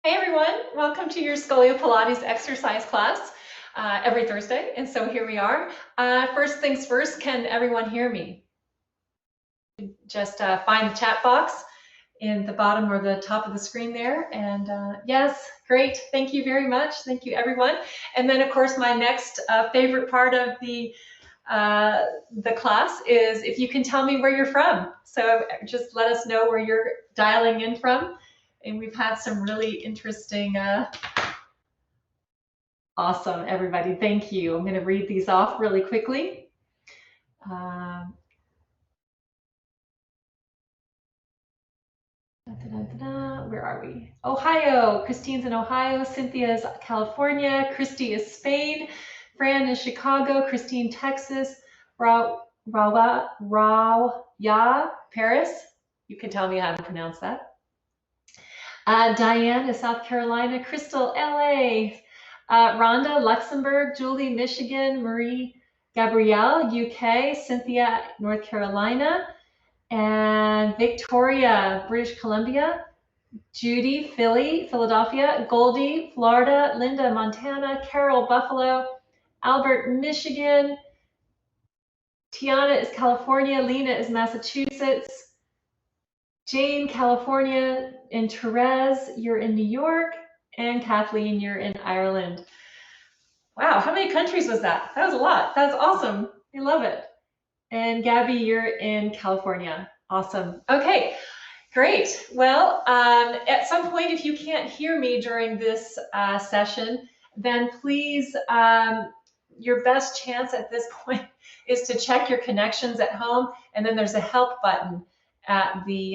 Hey everyone, welcome to your Scolio-Pilates exercise class every Thursday. And so here we are. First things first, can everyone hear me? Just find the chat box in the bottom or the top of the screen there. And yes, great. Thank you very much. Thank you everyone. And then of course, my next favorite part of the class is if you can tell me where you're from. So just let us know where you're dialing in from. And we've had some really interesting awesome, everybody. Thank you. I'm going to read these off really quickly. Um, Where are we? Ohio. Christine's in Ohio. Cynthia's California. Christy is Spain. Fran is Chicago. Christine, Texas. Ya, Paris. You can tell me how to pronounce that. Diane is South Carolina. Crystal, LA. Rhonda, Luxembourg. Julie, Michigan. Marie, Gabrielle, UK. Cynthia, North Carolina. And Victoria, British Columbia. Judy, Philadelphia. Goldie, Florida. Linda, Montana. Carol, Buffalo. Albert, Michigan. Tiana is California. Lena is Massachusetts. Jane, California. And Therese, you're in New York. And Kathleen, you're in Ireland. Wow, how many countries was that? That was a lot. That's awesome. I love it. And Gabby, you're in California. Awesome. Okay, great. Well, at some point, if you can't hear me during this session, then please, your best chance at this point is to check your connections at home. And then there's a help button at the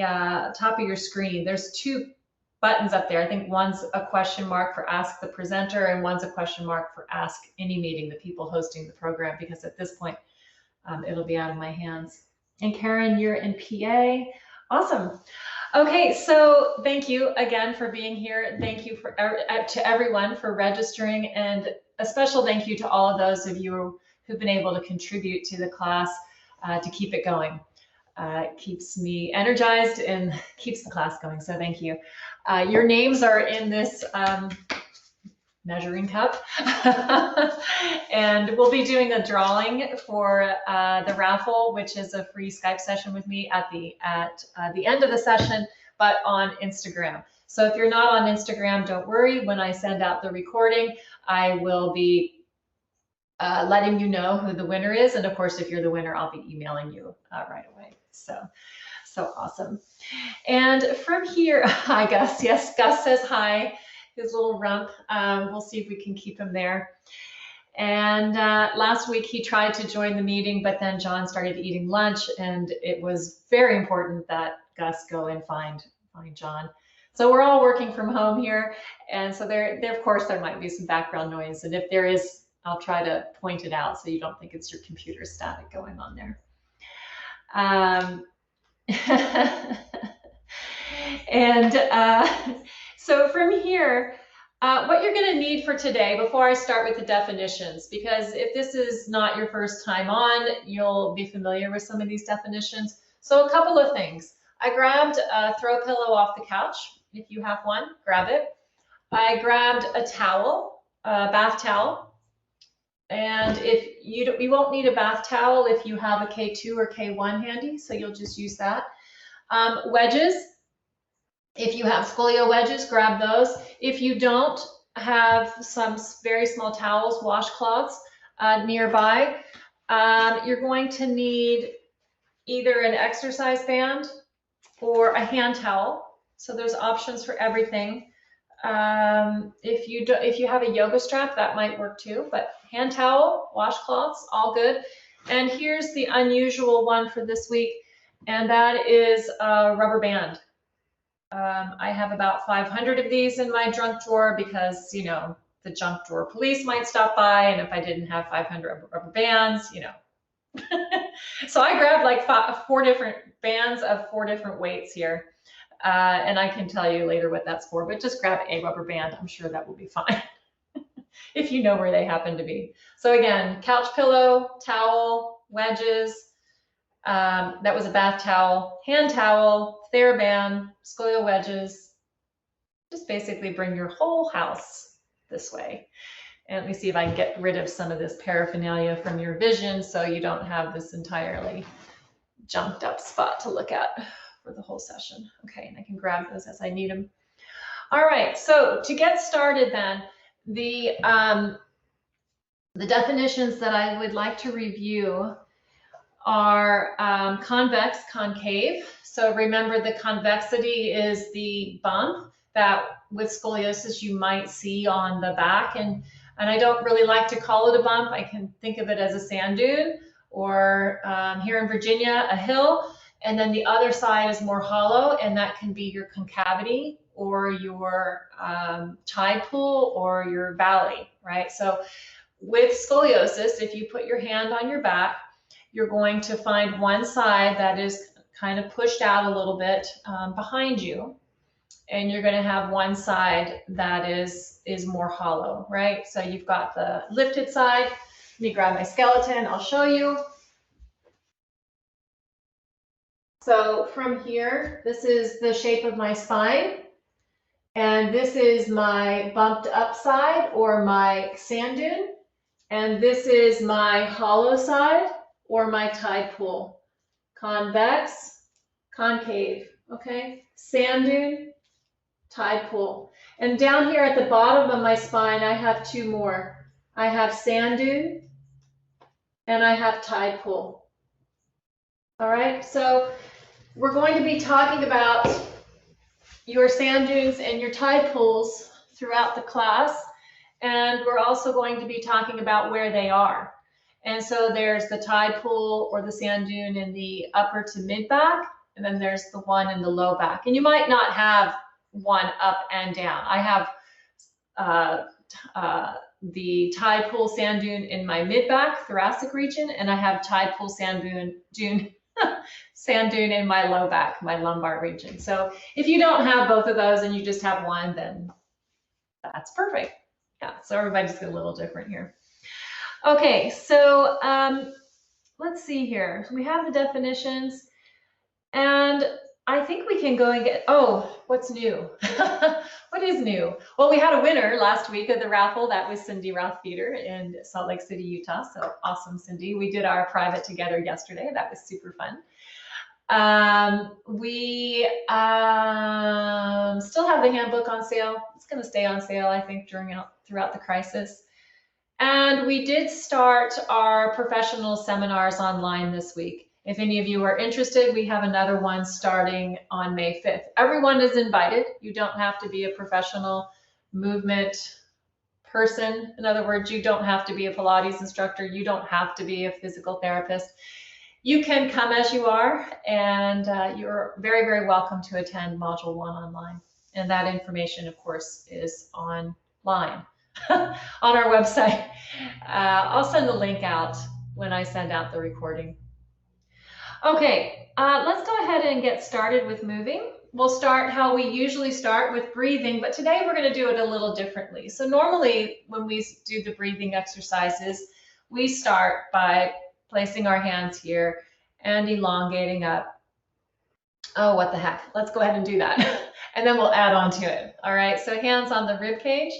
top of your screen. There's two buttons up there. I think one's a question mark for ask the presenter and one's a question mark for ask any meeting, the people hosting the program, because at this point, it'll be out of my hands. And Karen, you're in PA. Awesome. Okay, so thank you again for being here. Thank you to everyone for registering, and a special thank you to all of those of you who've been able to contribute to the class to keep it going. It keeps me energized and keeps the class going, so thank you. Your names are in this measuring cup. And we'll be doing a drawing for the raffle, which is a free Skype session with me at the end of the session, but on Instagram. So if you're not on Instagram, don't worry. When I send out the recording, I will be letting you know who the winner is. And of course, if you're the winner, I'll be emailing you right away. So awesome. And from here, hi Gus. Yes, Gus says hi. His little rump. We'll see if we can keep him there. And last week he tried to join the meeting, but then John started eating lunch, and it was very important that Gus go and find John. So we're all working from home here, and so there of course there might be some background noise, and if there is, I'll try to point it out so you don't think it's your computer static going on there. And so from here, what you're going to need for today, before I start with the definitions, because if this is not your first time on, you'll be familiar with some of these definitions. So a couple of things. I grabbed a throw pillow off the couch. If you have one, grab it. I grabbed a towel, a bath towel. And if you won't need a bath towel if you have a K2 or K1 handy, so you'll just use that. Wedges. If you have scolio wedges, grab those. If you don't have some very small towels, washcloths nearby, you're going to need either an exercise band or a hand towel. So there's options for everything. If you have a yoga strap, that might work too, but hand towel, washcloths, all good. And here's the unusual one for this week, and that is a rubber band. I have about 500 of these in my junk drawer because, you know, the junk drawer police might stop by, and if I didn't have 500 rubber bands, you know. So I grabbed like 4 different bands of 4 different weights here. And I can tell you later what that's for, but just grab a rubber band. I'm sure that will be fine if you know where they happen to be. So again, couch pillow, towel, wedges, that was a bath towel, hand towel, theraband, scolio wedges, Just basically bring your whole house this way. And let me see if I can get rid of some of this paraphernalia from your vision so you don't have this entirely junked up spot to look at for the whole session. Okay, and I can grab those as I need them. All right, so to get started then, the definitions that I would like to review are convex, concave. So remember, the convexity is the bump that with scoliosis you might see on the back, and I don't really like to call it a bump. I can think of it as a sand dune, or here in Virginia, a hill. And then the other side is more hollow, and that can be your concavity or your tide pool or your valley, right? So with scoliosis, if you put your hand on your back, you're going to find one side that is kind of pushed out a little bit behind you, and you're going to have one side that is more hollow, right? So you've got the lifted side. Let me grab my skeleton, I'll show you. So from here, this is the shape of my spine, and this is my bumped up side or my sand dune, and this is my hollow side or my tide pool. Convex, concave, okay? Sand dune, tide pool. And down here at the bottom of my spine, I have two more. I have sand dune and I have tide pool. All right, so we're going to be talking about your sand dunes and your tide pools throughout the class. And we're also going to be talking about where they are. And so there's the tide pool or the sand dune in the upper to mid back, and then there's the one in the low back. And you might not have one up and down. I have the tide pool sand dune in my mid back thoracic region, and I have tide pool sand dune sand dune in my low back, my lumbar region. So if you don't have both of those and you just have one, then that's perfect. Yeah, so everybody's a little different here. Okay, so let's see here. We have the definitions, and I think we can go and get, oh, what's new? What is new? Well, we had a winner last week of the raffle. That was Cindy Rothfeder in Salt Lake City, Utah. So awesome, Cindy. We did our private together yesterday. That was super fun. We still have the handbook on sale. It's going to stay on sale, I think, throughout the crisis. And we did start our professional seminars online this week. If any of you are interested, we have another one starting on May 5th. Everyone is invited. You don't have to be a professional movement person. In other words, you don't have to be a Pilates instructor. You don't have to be a physical therapist. You can come as you are, and you're very, very welcome to attend Module 1 online. And that information, of course, is online on our website. I'll send the link out when I send out the recording. Okay, let's go ahead and get started with moving. We'll start how we usually start with breathing, but today we're going to do it a little differently. So normally when we do the breathing exercises, we start by placing our hands here and elongating up. Oh, what the heck? Let's go ahead and do that. And then we'll add on to it. All right, so hands on the rib cage.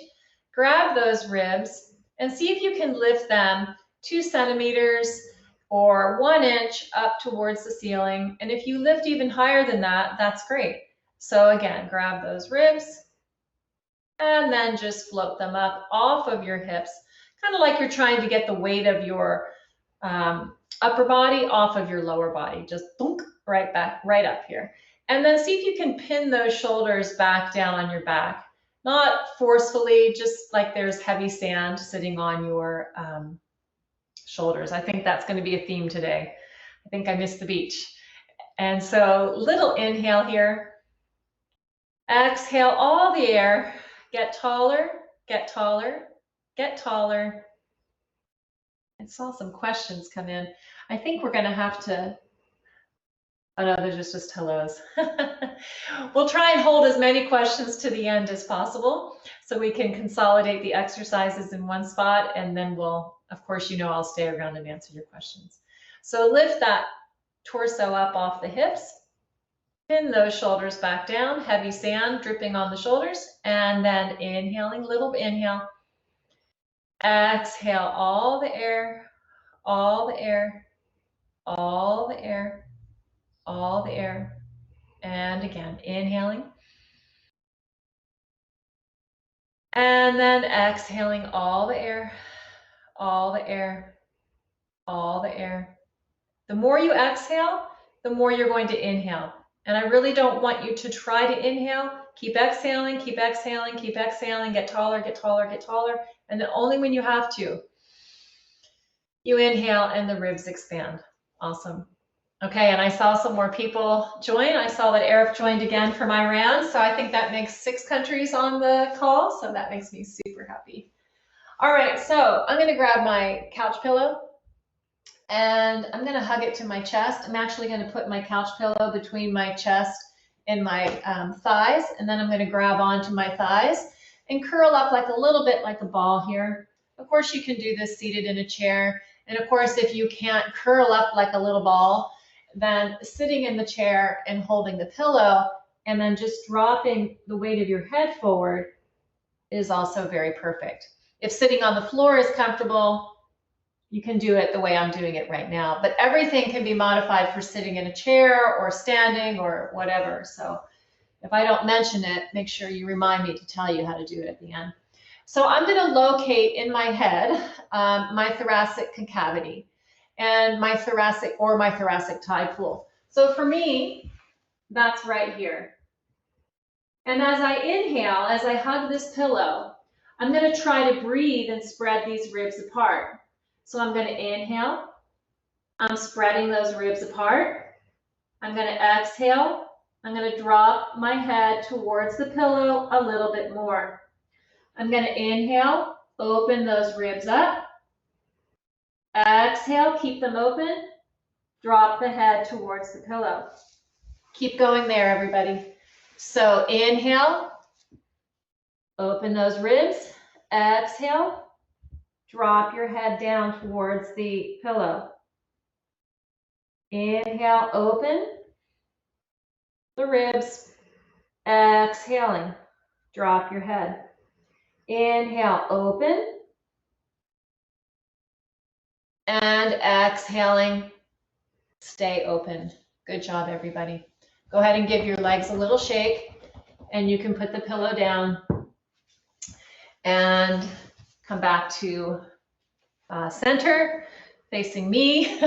Grab those ribs and see if you can lift them 2 centimeters or 1 inch up towards the ceiling. And if you lift even higher than that, that's great. So again, grab those ribs and then just float them up off of your hips, kind of like you're trying to get the weight of your upper body off of your lower body. Just thunk, right back, right up here. And then see if you can pin those shoulders back down on your back. Not forcefully, just like there's heavy sand sitting on your shoulders. I think that's going to be a theme today. I think I missed the beach. And so little inhale here. Exhale all the air. Get taller, get taller, get taller. I saw some questions come in. I think we're going to have to, oh no, there's just hellos. We'll try and hold as many questions to the end as possible so we can consolidate the exercises in one spot, and then we'll, of course, you know, I'll stay around and answer your questions. So lift that torso up off the hips. Pin those shoulders back down, heavy sand dripping on the shoulders, and then inhaling, little inhale. Exhale all the air, all the air, all the air, all the air. And again, inhaling. And then exhaling all the air, all the air, all the air. The more you exhale, the more you're going to inhale. And I really don't want you to try to inhale. Keep exhaling, keep exhaling, keep exhaling, get taller, get taller, get taller. And then only when you have to, you inhale and the ribs expand. Awesome. Okay, and I saw some more people join. I saw that Eric joined again from Iran. So I think that makes 6 countries on the call. So that makes me super happy. All right, so I'm gonna grab my couch pillow and I'm gonna hug it to my chest. I'm actually gonna put my couch pillow between my chest and my thighs, and then I'm gonna grab onto my thighs and curl up like a little bit like a ball here. Of course, you can do this seated in a chair. And of course, if you can't curl up like a little ball, then sitting in the chair and holding the pillow and then just dropping the weight of your head forward is also very perfect. If sitting on the floor is comfortable, you can do it the way I'm doing it right now. But everything can be modified for sitting in a chair or standing or whatever. So if I don't mention it, make sure you remind me to tell you how to do it at the end. So I'm going to locate in my head my thoracic concavity and my thoracic thigh pool. So for me, that's right here. And as I inhale, as I hug this pillow, I'm going to try to breathe and spread these ribs apart. So I'm going to inhale. I'm spreading those ribs apart. I'm going to exhale. I'm going to drop my head towards the pillow a little bit more. I'm going to inhale, open those ribs up. Exhale, keep them open. Drop the head towards the pillow. Keep going there, everybody. So inhale, open those ribs. Exhale, drop your head down towards the pillow. Inhale, open the ribs. Exhaling, drop your head. Inhale, open. And exhaling, stay open. Good job, everybody. Go ahead and give your legs a little shake, and you can put the pillow down and come back to center, facing me.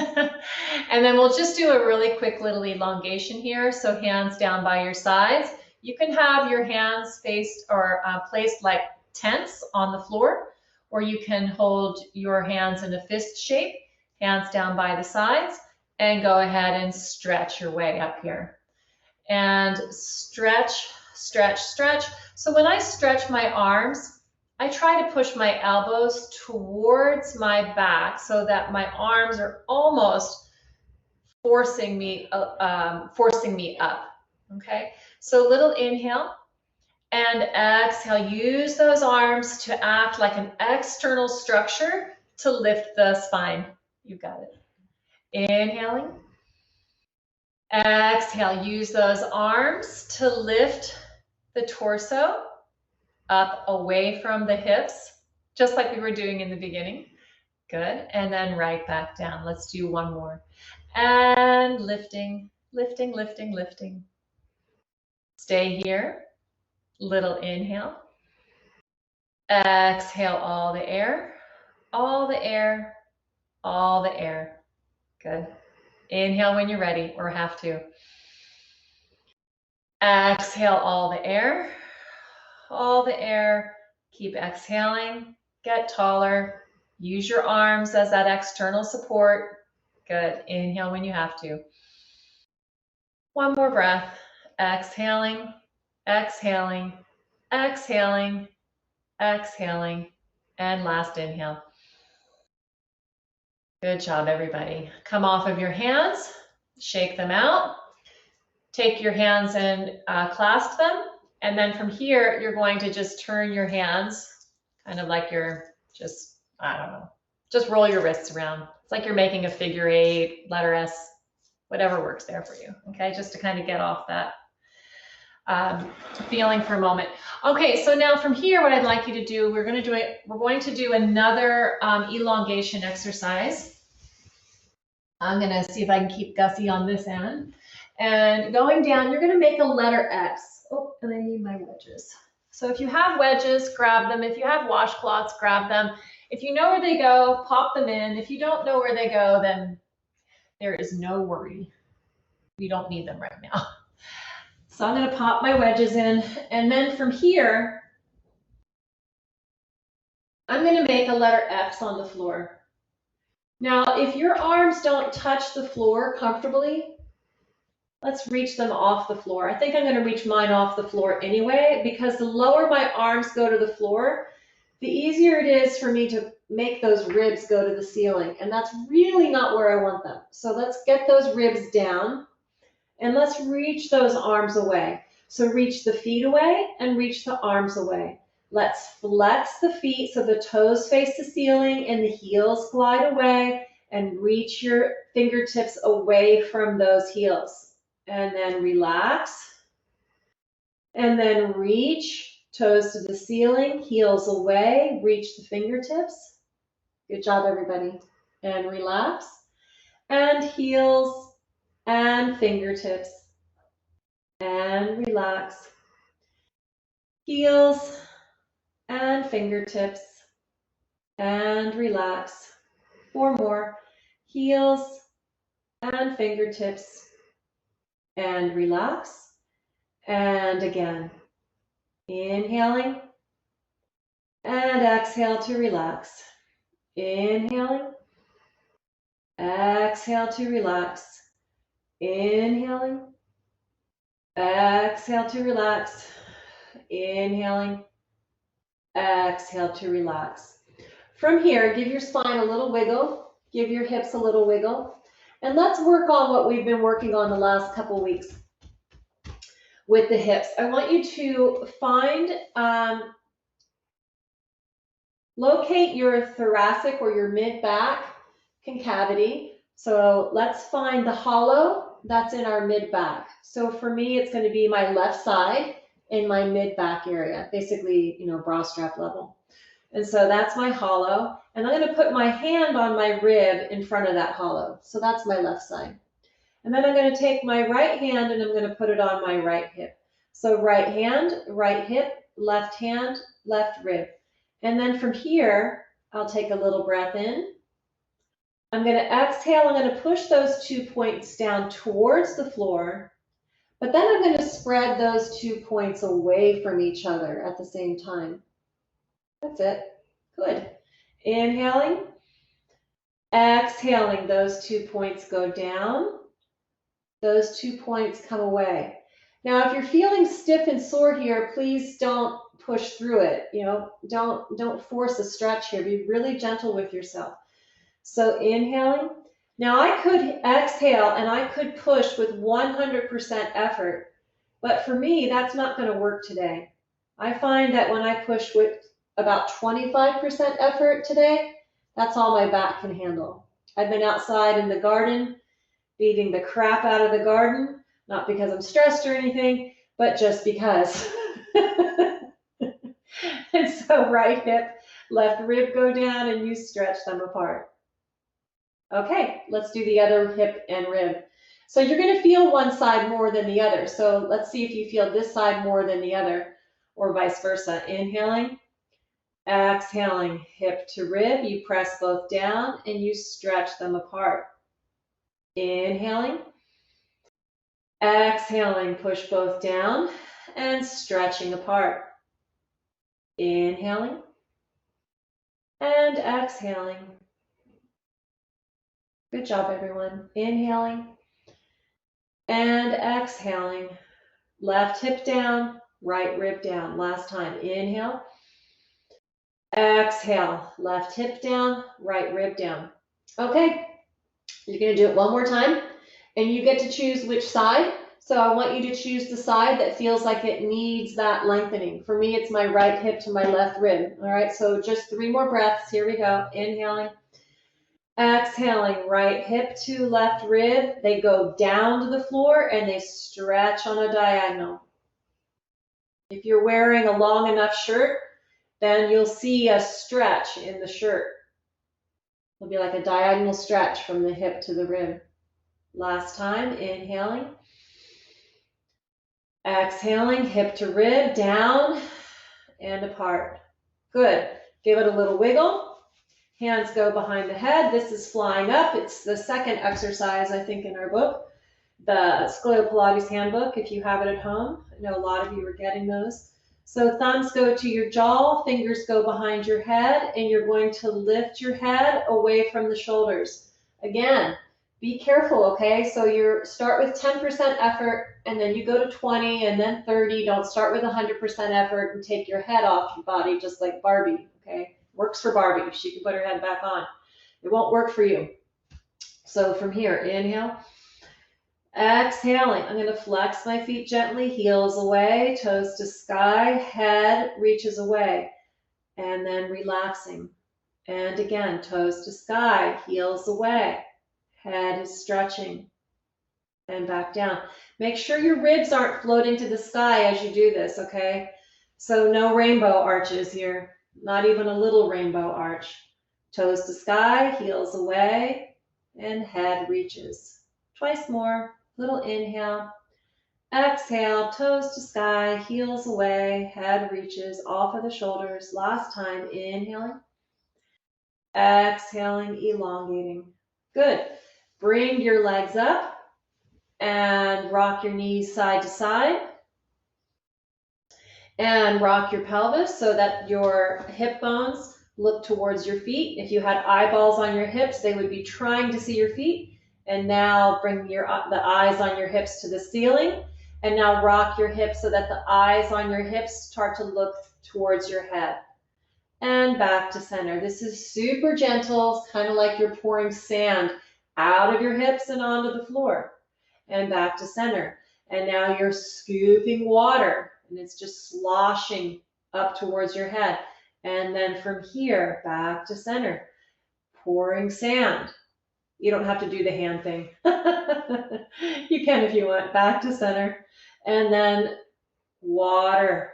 And then we'll just do a really quick little elongation here. So hands down by your sides. You can have your hands faced or placed like tents on the floor, or you can hold your hands in a fist shape, hands down by the sides, and go ahead and stretch your way up here. And stretch, stretch, stretch. So when I stretch my arms, I try to push my elbows towards my back so that my arms are almost forcing me up. Okay, so little inhale and exhale. Use those arms to act like an external structure to lift the spine. You got it. Inhaling. Exhale. Use those arms to lift the torso up away from the hips, just like we were doing in the beginning. Good. And then right back down. Let's do one more. And lifting, lifting, lifting, lifting. Stay here. Little inhale. Exhale all the air, all the air, all the air. Good. Inhale when you're ready, or have to. Exhale all the air, all the air. Keep exhaling. Get taller. Use your arms as that external support. Good. Inhale when you have to. One more breath. Exhaling, exhaling, exhaling, exhaling, and last inhale. Good job, everybody. Come off of your hands, shake them out. Take your hands and clasp them. And then from here, you're going to just turn your hands, kind of like you're just, I don't know, just roll your wrists around. It's like you're making a figure 8, letter S. whatever works there for you, okay? Just to kind of get off that feeling for a moment. Okay, so now from here, what I'd like you to do, we're going to do another elongation exercise. I'm going to see if I can keep Gussie on this end. And going down, you're going to make a letter X. Oh, and I need my wedges. So if you have wedges, grab them. If you have washcloths, grab them. If you know where they go, pop them in. If you don't know where they go, then there is no worry. You don't need them right now. So I'm going to pop my wedges in. And then from here, I'm going to make a letter X on the floor. Now, if your arms don't touch the floor comfortably, let's reach them off the floor. I think I'm going to reach mine off the floor anyway, because the lower my arms go to the floor, the easier it is for me to make those ribs go to the ceiling. And that's really not where I want them. So let's get those ribs down and let's reach those arms away. So reach the feet away and reach the arms away. Let's flex the feet so the toes face the ceiling and the heels glide away, and reach your fingertips away from those heels. And then relax. And then reach, toes to the ceiling, heels away, reach the fingertips. Good job, everybody. And relax. And heels and fingertips. And relax. Heels and fingertips, and relax. 4 more. Heels and fingertips, and relax. And again, inhaling and exhale to relax. Inhaling, exhale to relax. Inhaling, exhale to relax. Inhaling, exhale to relax. From here, give your spine a little wiggle, give your hips a little wiggle, and let's work on what we've been working on the last couple weeks with the hips. I want you to find, locate your thoracic or your mid-back concavity. So let's find the hollow that's in our mid-back. So for me, it's going to be my left side in my mid-back area, basically, bra strap level. And so that's my hollow. And I'm going to put my hand on my rib in front of that hollow. So that's my left side. And then I'm going to take my right hand and I'm going to put it on my right hip. So right hand, right hip, left rib. And then from here, I'll take a little breath in. I'm going to exhale. I'm going to push those 2 points down towards the floor. But then I'm going to spread those 2 points away from each other at the same time. That's it. Good. Inhaling. Exhaling. Those 2 points go down. Those 2 points come away. Now, if you're feeling stiff and sore here, please don't push through it. Don't force a stretch here. Be really gentle with yourself. So inhaling. Now I could exhale and I could push with 100% effort, but for me, that's not going to work today. I find that when I push with about 25% effort today, that's all my back can handle. I've been outside in the garden, beating the crap out of the garden, not because I'm stressed or anything, but just because. And so right hip, left rib go down and you stretch them apart. Okay, let's do the other hip and rib. So you're going to feel one side more than the other. So let's see if you feel this side more than the other, or vice versa. Inhaling, exhaling, hip to rib. You press both down and you stretch them apart. Inhaling, exhaling, push both down and stretching apart. Inhaling and exhaling. Good job, everyone. Inhaling and exhaling. Left hip down, right rib down. Last time. Inhale. Exhale. Left hip down, right rib down. Okay. You're going to do it one more time, and you get to choose which side. So I want you to choose the side that feels like it needs that lengthening. For me, it's my right hip to my left rib. All right. So just 3 more breaths. Here we go. Inhaling. Exhaling, right hip to left rib. They go down to the floor and they stretch on a diagonal. If you're wearing a long enough shirt, then you'll see a stretch in the shirt. It'll be like a diagonal stretch from the hip to the rib. Last time, inhaling. Exhaling, hip to rib, down and apart. Good. Give it a little wiggle. Hands go behind the head. This is flying up. It's the second exercise, I think, in our book, the Scolio-Pilates handbook, if you have it at home. I know a lot of you are getting those. So thumbs go to your jaw, fingers go behind your head, and you're going to lift your head away from the shoulders. Again, be careful, okay? So you start with 10% effort, and then you go to 20, and then 30. Don't start with 100% effort and take your head off your body just like Barbie, okay? Works for Barbie. She can put her head back on. It won't work for you. So from here, inhale. Exhaling, I'm going to flex my feet gently, heels away, toes to sky, head reaches away, and then relaxing. And again, toes to sky, heels away, head is stretching, and back down. Make sure your ribs aren't floating to the sky as you do this, okay? So no rainbow arches here, not even a little rainbow arch. Toes to sky, heels away, and head reaches. Twice more. Little inhale, exhale, toes to sky, heels away, head reaches off of the shoulders. Last time, inhaling, exhaling, elongating. Good. Bring your legs up and rock your knees side to side. And rock your pelvis so that your hip bones look towards your feet. If you had eyeballs on your hips, they would be trying to see your feet. And now bring the eyes on your hips to the ceiling. And now rock your hips so that the eyes on your hips start to look towards your head. And back to center. This is super gentle. It's kind of like you're pouring sand out of your hips and onto the floor. And back to center. And now you're scooping water. And it's just sloshing up towards your head. And then from here, back to center. Pouring sand. You don't have to do the hand thing. You can if you want. Back to center. And then water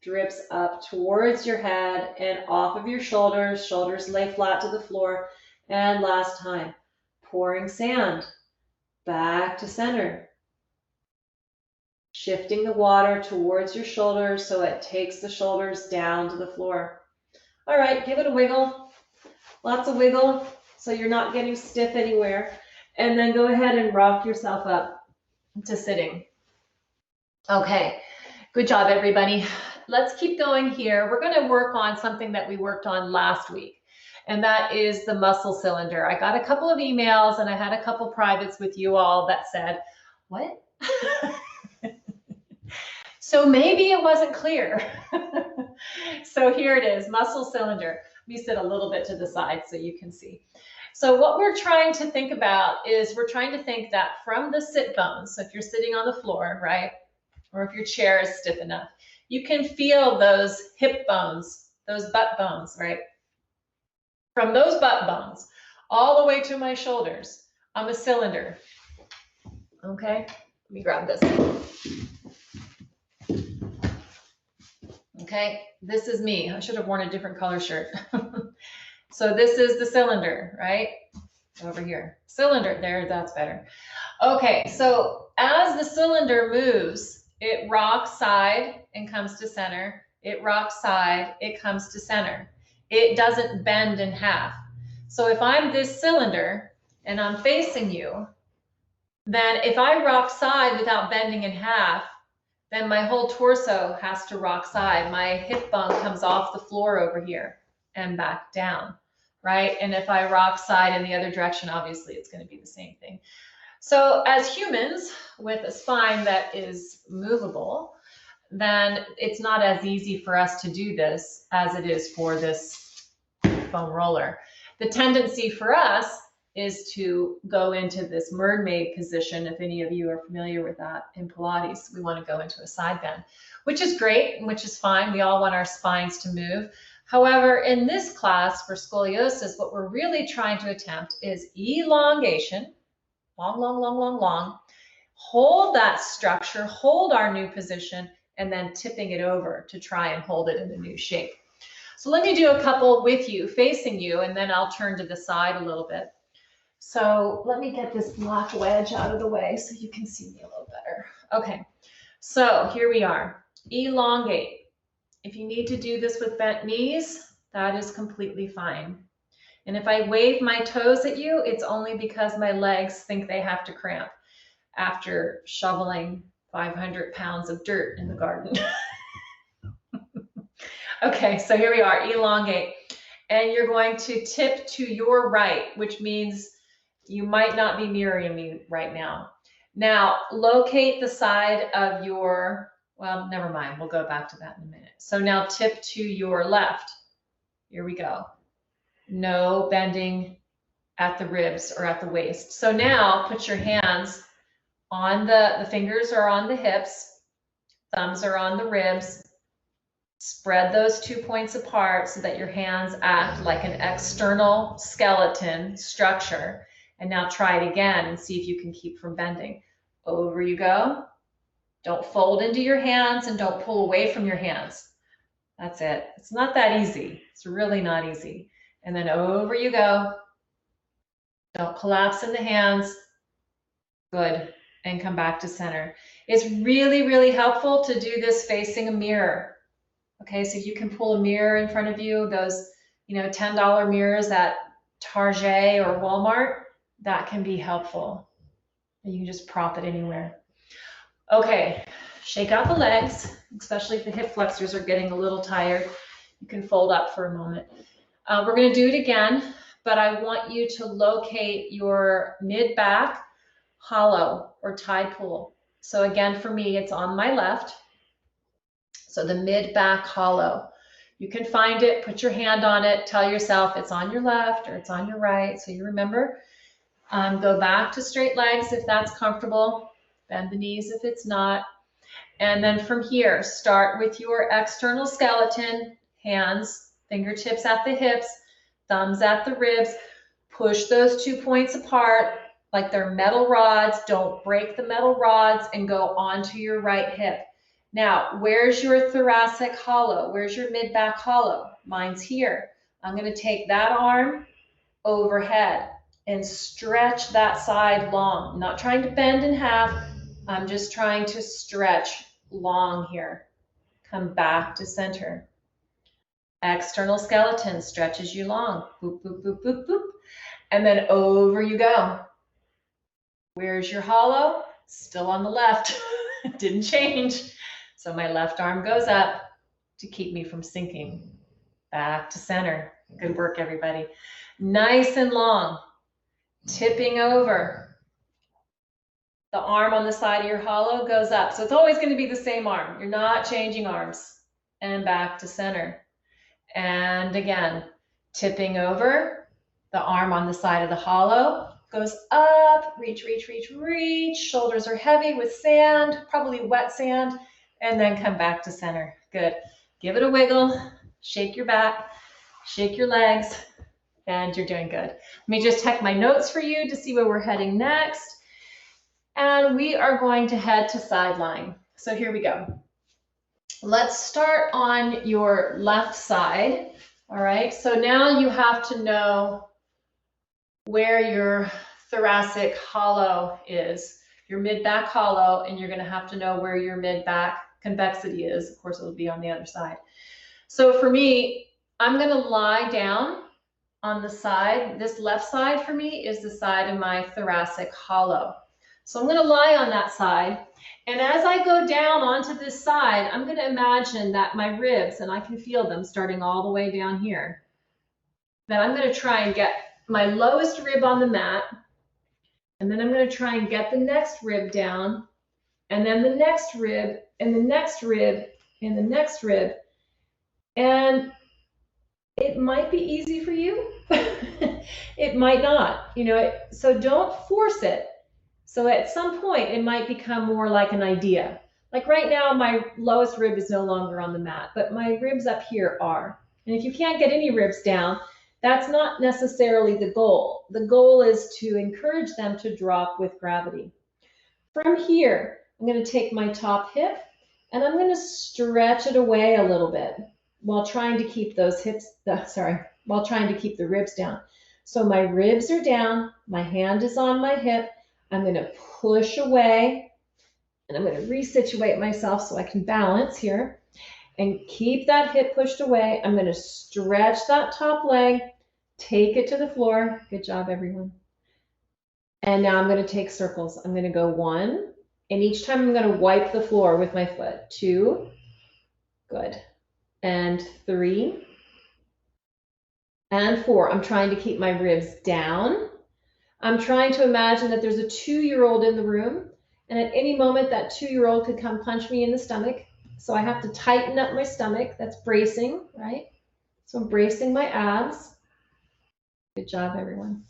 drips up towards your head and off of your shoulders. Shoulders lay flat to the floor. And last time, pouring sand. Back to center. Shifting the water towards your shoulders so it takes the shoulders down to the floor. All right, give it a wiggle. Lots of wiggle. So you're not getting stiff anywhere. And then go ahead and rock yourself up to sitting. Okay, good job, everybody. Let's keep going here. We're going to work on something that we worked on last week, and that is the muscle cylinder. I got a couple of emails, and I had a couple privates with you all that said, what? So maybe it wasn't clear. So here it is, muscle cylinder. Let me sit a little bit to the side so you can see. So what we're trying to think about is we're trying to think that from the sit bones, so if you're sitting on the floor, right, or if your chair is stiff enough, you can feel those hip bones, those butt bones, right? From those butt bones all the way to my shoulders, I'm a cylinder. Okay, let me grab this. Okay, this is me. I should have worn a different color shirt. So this is the cylinder, right? Over here. Cylinder, there, that's better. Okay, so as the cylinder moves, it rocks side and comes to center. It rocks side, it comes to center. It doesn't bend in half. So if I'm this cylinder and I'm facing you, then if I rock side without bending in half, then my whole torso has to rock side. My hip bone comes off the floor over here and back down, right? And if I rock side in the other direction, obviously it's going to be the same thing. So as humans with a spine that is movable, then it's not as easy for us to do this as it is for this foam roller. The tendency for us is to go into this mermaid position. If any of you are familiar with that in Pilates, we want to go into a side bend, which is great and which is fine. We all want our spines to move. However, in this class for scoliosis, what we're really trying to attempt is elongation, long, long, long, long, long. Hold that structure, hold our new position, and then tipping it over to try and hold it in a new shape. So let me do a couple with you, facing you, and then I'll turn to the side a little bit. So let me get this black wedge out of the way so you can see me a little better. Okay, so here we are. Elongate. If you need to do this with bent knees, that is completely fine. And if I wave my toes at you, it's only because my legs think they have to cramp after shoveling 500 pounds of dirt in the garden. Okay, so here we are, elongate. And you're going to tip to your right, which means you might not be mirroring me right now. Now, locate the side of your, well, never mind, we'll go back to that in a minute. So now tip to your left. Here we go. No bending at the ribs or at the waist. So now put your hands on the fingers are on the hips, thumbs are on the ribs. Spread those 2 points apart so that your hands act like an external skeleton structure. And now try it again and see if you can keep from bending. Over you go. Don't fold into your hands and don't pull away from your hands. That's it. It's not that easy. It's really not easy. And then over you go. Don't collapse in the hands. Good. And come back to center. It's really, really helpful to do this facing a mirror. Okay, so you can pull a mirror in front of you, those, $10 mirrors at Target or Walmart, that can be helpful. And you can just prop it anywhere. Okay, shake out the legs, especially if the hip flexors are getting a little tired. You can fold up for a moment. We're going to do it again, but I want you to locate your mid-back hollow or tie pull. So again, for me, it's on my left. So the mid-back hollow. You can find it, put your hand on it, tell yourself it's on your left or it's on your right, so you remember. Go back to straight legs if that's comfortable. Bend the knees if it's not. And then from here, start with your external skeleton, hands, fingertips at the hips, thumbs at the ribs. Push those 2 points apart like they're metal rods. Don't break the metal rods and go onto your right hip. Now, where's your thoracic hollow? Where's your mid-back hollow? Mine's here. I'm going to take that arm overhead and stretch that side long. I'm not trying to bend in half. I'm just trying to stretch long here. Come back to center. External skeleton stretches you long. Boop, boop, boop, boop, boop. And then over you go. Where's your hollow? Still on the left. Didn't change. So my left arm goes up to keep me from sinking. Back to center. Good work, everybody. Nice and long. Tipping over. The arm on the side of your hollow goes up. So it's always going to be the same arm. You're not changing arms. And back to center. And again, tipping over. The arm on the side of the hollow goes up. Reach, reach, reach, reach. Shoulders are heavy with sand, probably wet sand. And then come back to center. Good. Give it a wiggle. Shake your back. Shake your legs. And you're doing good. Let me just check my notes for you to see where we're heading next. And we are going to head to sideline. So here we go. Let's start on your left side. All right. So now you have to know where your thoracic hollow is, your mid-back hollow, and you're going to have to know where your mid-back convexity is. Of course, it'll be on the other side. So for me, I'm going to lie down on the side. This left side for me is the side of my thoracic hollow. So I'm going to lie on that side. And as I go down onto this side, I'm going to imagine that my ribs, and I can feel them starting all the way down here, that I'm going to try and get my lowest rib on the mat. And then I'm going to try and get the next rib down, and then the next rib, and the next rib, and the next rib. And it might be easy for you. It might not, so don't force it. So at some point, it might become more like an idea. Like right now, my lowest rib is no longer on the mat, but my ribs up here are. And if you can't get any ribs down, that's not necessarily the goal. The goal is to encourage them to drop with gravity. From here, I'm going to take my top hip and I'm going to stretch it away a little bit while trying to keep those while trying to keep the ribs down. So my ribs are down, my hand is on my hip, I'm going to push away and I'm going to resituate myself so I can balance here and keep that hip pushed away. I'm going to stretch that top leg, take it to the floor. Good job, everyone. And now I'm going to take circles. I'm going to go 1, and each time I'm going to wipe the floor with my foot. 2, good, and 3, and 4. I'm trying to keep my ribs down. I'm trying to imagine that there's a 2-year-old in the room, and at any moment that 2-year-old could come punch me in the stomach. So I have to tighten up my stomach. That's bracing, right? So I'm bracing my abs. Good job, everyone.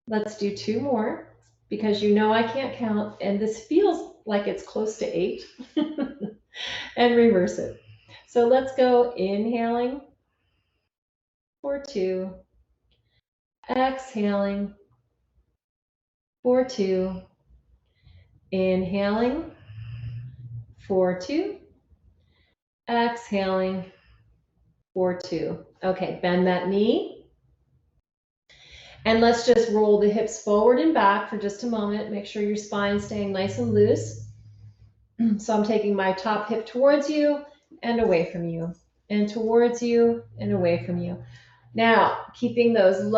Let's do 2 more because you know I can't count, and this feels like it's close to 8. And reverse it. So let's go inhaling for 2, exhaling for 2, inhaling for 2, exhaling for 2. Okay, bend that knee. And let's just roll the hips forward and back for just a moment. Make sure your spine's staying nice and loose. So I'm taking my top hip towards you and away from you, and towards you and away from you. Now, keeping those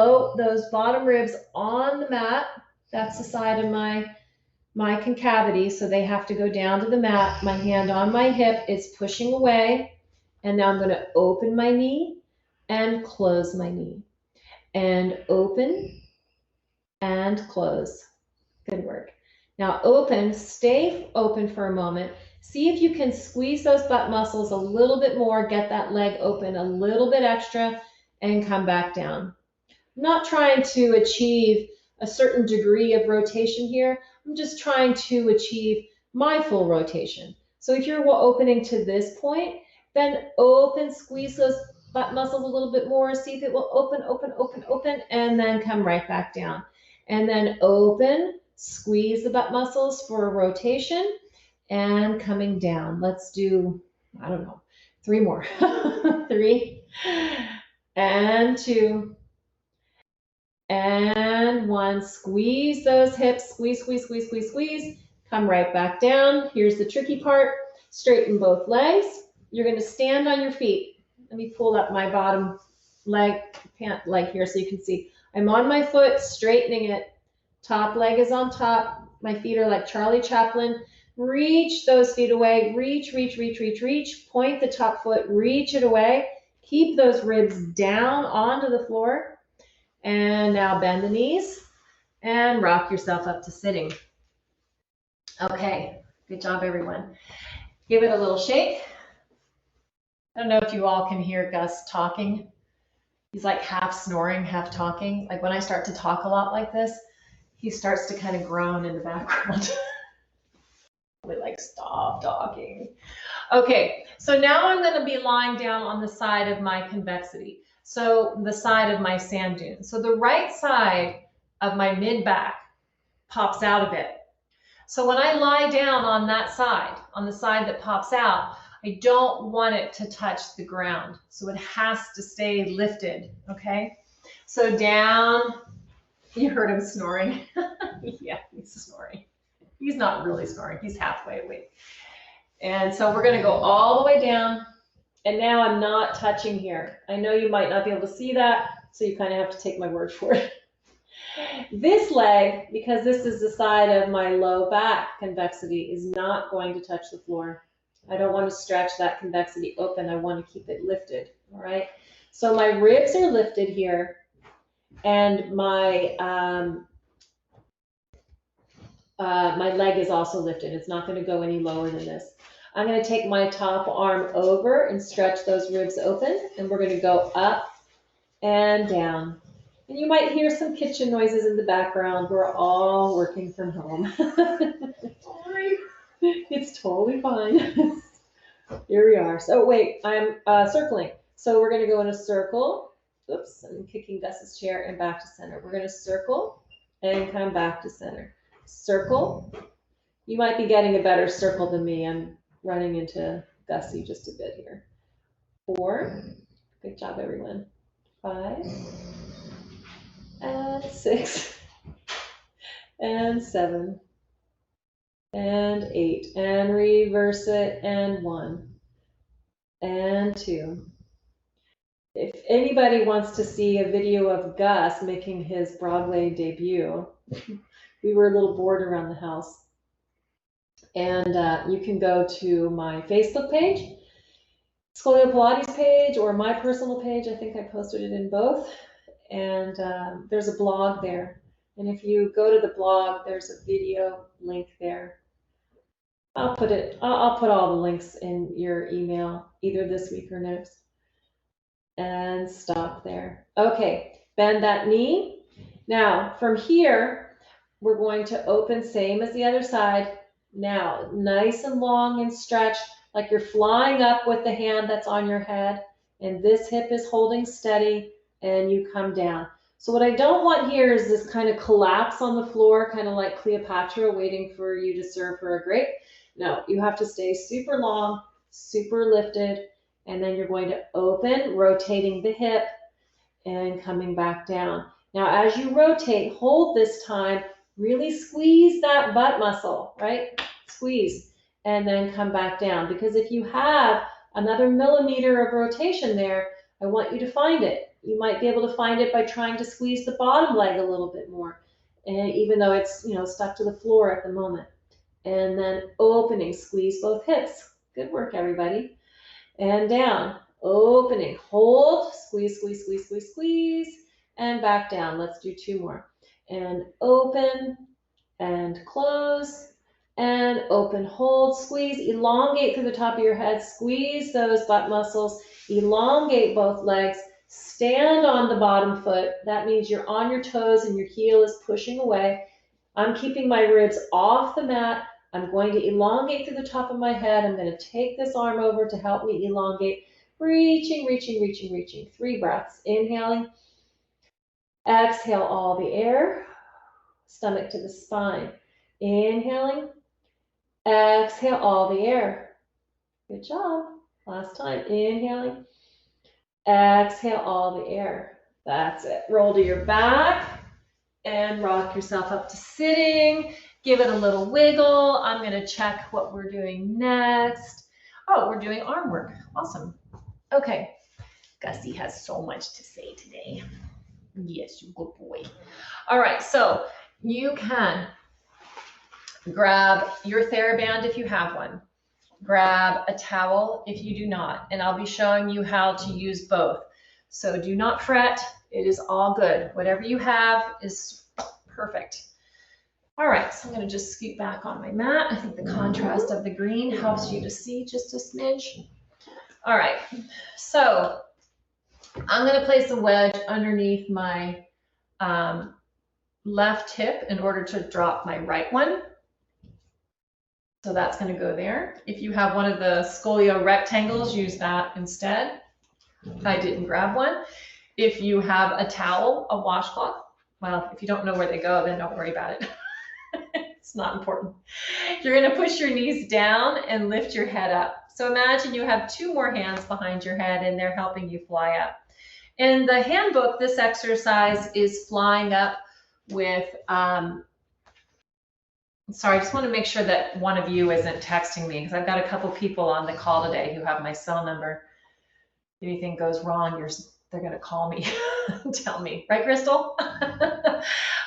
bottom ribs on the mat. That's the side of my concavity, so they have to go down to the mat. My hand on my hip is pushing away, and now I'm going to open my knee and close my knee. And open and close. Good work. Now open, stay open for a moment. See if you can squeeze those butt muscles a little bit more, get that leg open a little bit extra, and come back down. I'm not trying to achieve a certain degree of rotation here. I'm just trying to achieve my full rotation. So if you're opening to this point, then open, squeeze those butt muscles a little bit more, see if it will open, open, open, open, and then come right back down. And then open, squeeze the butt muscles for a rotation, and coming down. Let's do, I don't know, 3 more. 3, and 2, and 1. Squeeze those hips, squeeze, squeeze, squeeze, squeeze, squeeze. Come right back down. Here's the tricky part. Straighten both legs. You're going to stand on your feet. Let me pull up my bottom pant leg here so you can see. I'm on my foot, straightening it. Top leg is on top. My feet are like Charlie Chaplin. Reach those feet away. Reach, reach, reach, reach, reach. Point the top foot, reach it away. Keep those ribs down onto the floor. And now bend the knees and rock yourself up to sitting. Okay, good job, everyone. Give it a little shake. I don't know if you all can hear Gus talking. He's like half snoring, half talking. Like when I start to talk a lot like this, he starts to kind of groan in the background. We're like, stop talking. Okay, so now I'm going to be lying down on the side of my convexity. So the side of my sand dune. So the right side of my mid back pops out a bit. So when I lie down on that side, on the side that pops out, I don't want it to touch the ground. So it has to stay lifted, okay? So down, you heard him snoring. Yeah, he's snoring. He's not really snoring, he's halfway awake. And so we're gonna go all the way down. And now I'm not touching here. I know you might not be able to see that, so you kind of have to take my word for it. This leg, because this is the side of my low back convexity, is not going to touch the floor. I don't want to stretch that convexity open. I want to keep it lifted, all right? So my ribs are lifted here, and my my leg is also lifted. It's not going to go any lower than this. I'm going to take my top arm over and stretch those ribs open, and we're going to go up and down. And you might hear some kitchen noises in the background. We're all working from home. Sorry. It's totally fine. Here we are. So wait, I'm circling. So we're going to go in a circle. Oops, I'm kicking Gus's chair and back to center. We're going to circle and come back to center. Circle. You might be getting a better circle than me. I'm running into Gussie just a bit here. 4. Good job, everyone. 5. And 6. And 7. And 8. And reverse it. And 1. And 2. If anybody wants to see a video of Gus making his Broadway debut, we were a little bored around the house. And you can go to my Facebook page, Scolio-Pilates page, or my personal page. I think I posted it in both. And there's a blog there. And if you go to the blog, there's a video link there. I'll put all the links in your email, either this week or next. And stop there. Okay, bend that knee. Now, from here, we're going to open, same as the other side. Now, nice and long and stretched, like you're flying up with the hand that's on your head, and this hip is holding steady, and you come down. So what I don't want here is this kind of collapse on the floor, kind of like Cleopatra waiting for you to serve her a grape. No, you have to stay super long, super lifted, and then you're going to open, rotating the hip and coming back down. Now, as you rotate, hold this time, really squeeze that butt muscle, right? Squeeze, and then come back down. Because if you have another millimeter of rotation there, I want you to find it. You might be able to find it by trying to squeeze the bottom leg a little bit more, and even though it's stuck to the floor at the moment. And then opening, squeeze both hips. Good work, everybody. And down, opening, hold, squeeze, squeeze, squeeze, squeeze, squeeze, and back down. Let's do 2 more. And open, and close, and open, hold, squeeze, elongate through the top of your head, squeeze those butt muscles, elongate both legs, stand on the bottom foot. That means you're on your toes and your heel is pushing away. I'm keeping my ribs off the mat. I'm going to elongate through the top of my head. I'm going to take this arm over to help me elongate. Reaching, reaching, reaching, reaching. 3 breaths. Inhaling. Exhale all the air. Stomach to the spine. Inhaling. Exhale all the air. Good job. Last time. Inhaling. Exhale all the air. That's it. Roll to your back and rock yourself up to sitting. Give it a little wiggle. I'm going to check what we're doing next. Oh, we're doing arm work. Awesome. Okay. Gussie has so much to say today. Yes, you good boy. All right, so you can grab your theraband if you have one. Grab a towel if you do not, and I'll be showing you how to use both. So do not fret. It is all good. Whatever you have is perfect. All right, so I'm going to just scoot back on my mat. I think the contrast of the green helps you to see just a smidge. All right, so I'm going to place a wedge underneath my left hip in order to drop my right one. So that's going to go there. If you have one of the Scolio rectangles, use that instead. I didn't grab one. If you have a towel, a washcloth, well, if you don't know where they go, then don't worry about it. It's not important. You're going to push your knees down and lift your head up. So imagine you have 2 more hands behind your head and they're helping you fly up. In the handbook, this exercise is flying up with, sorry, I just want to make sure that one of you isn't texting me because I've got a couple people on the call today who have my cell number. If anything goes wrong, they're going to call me and tell me. Right, Crystal?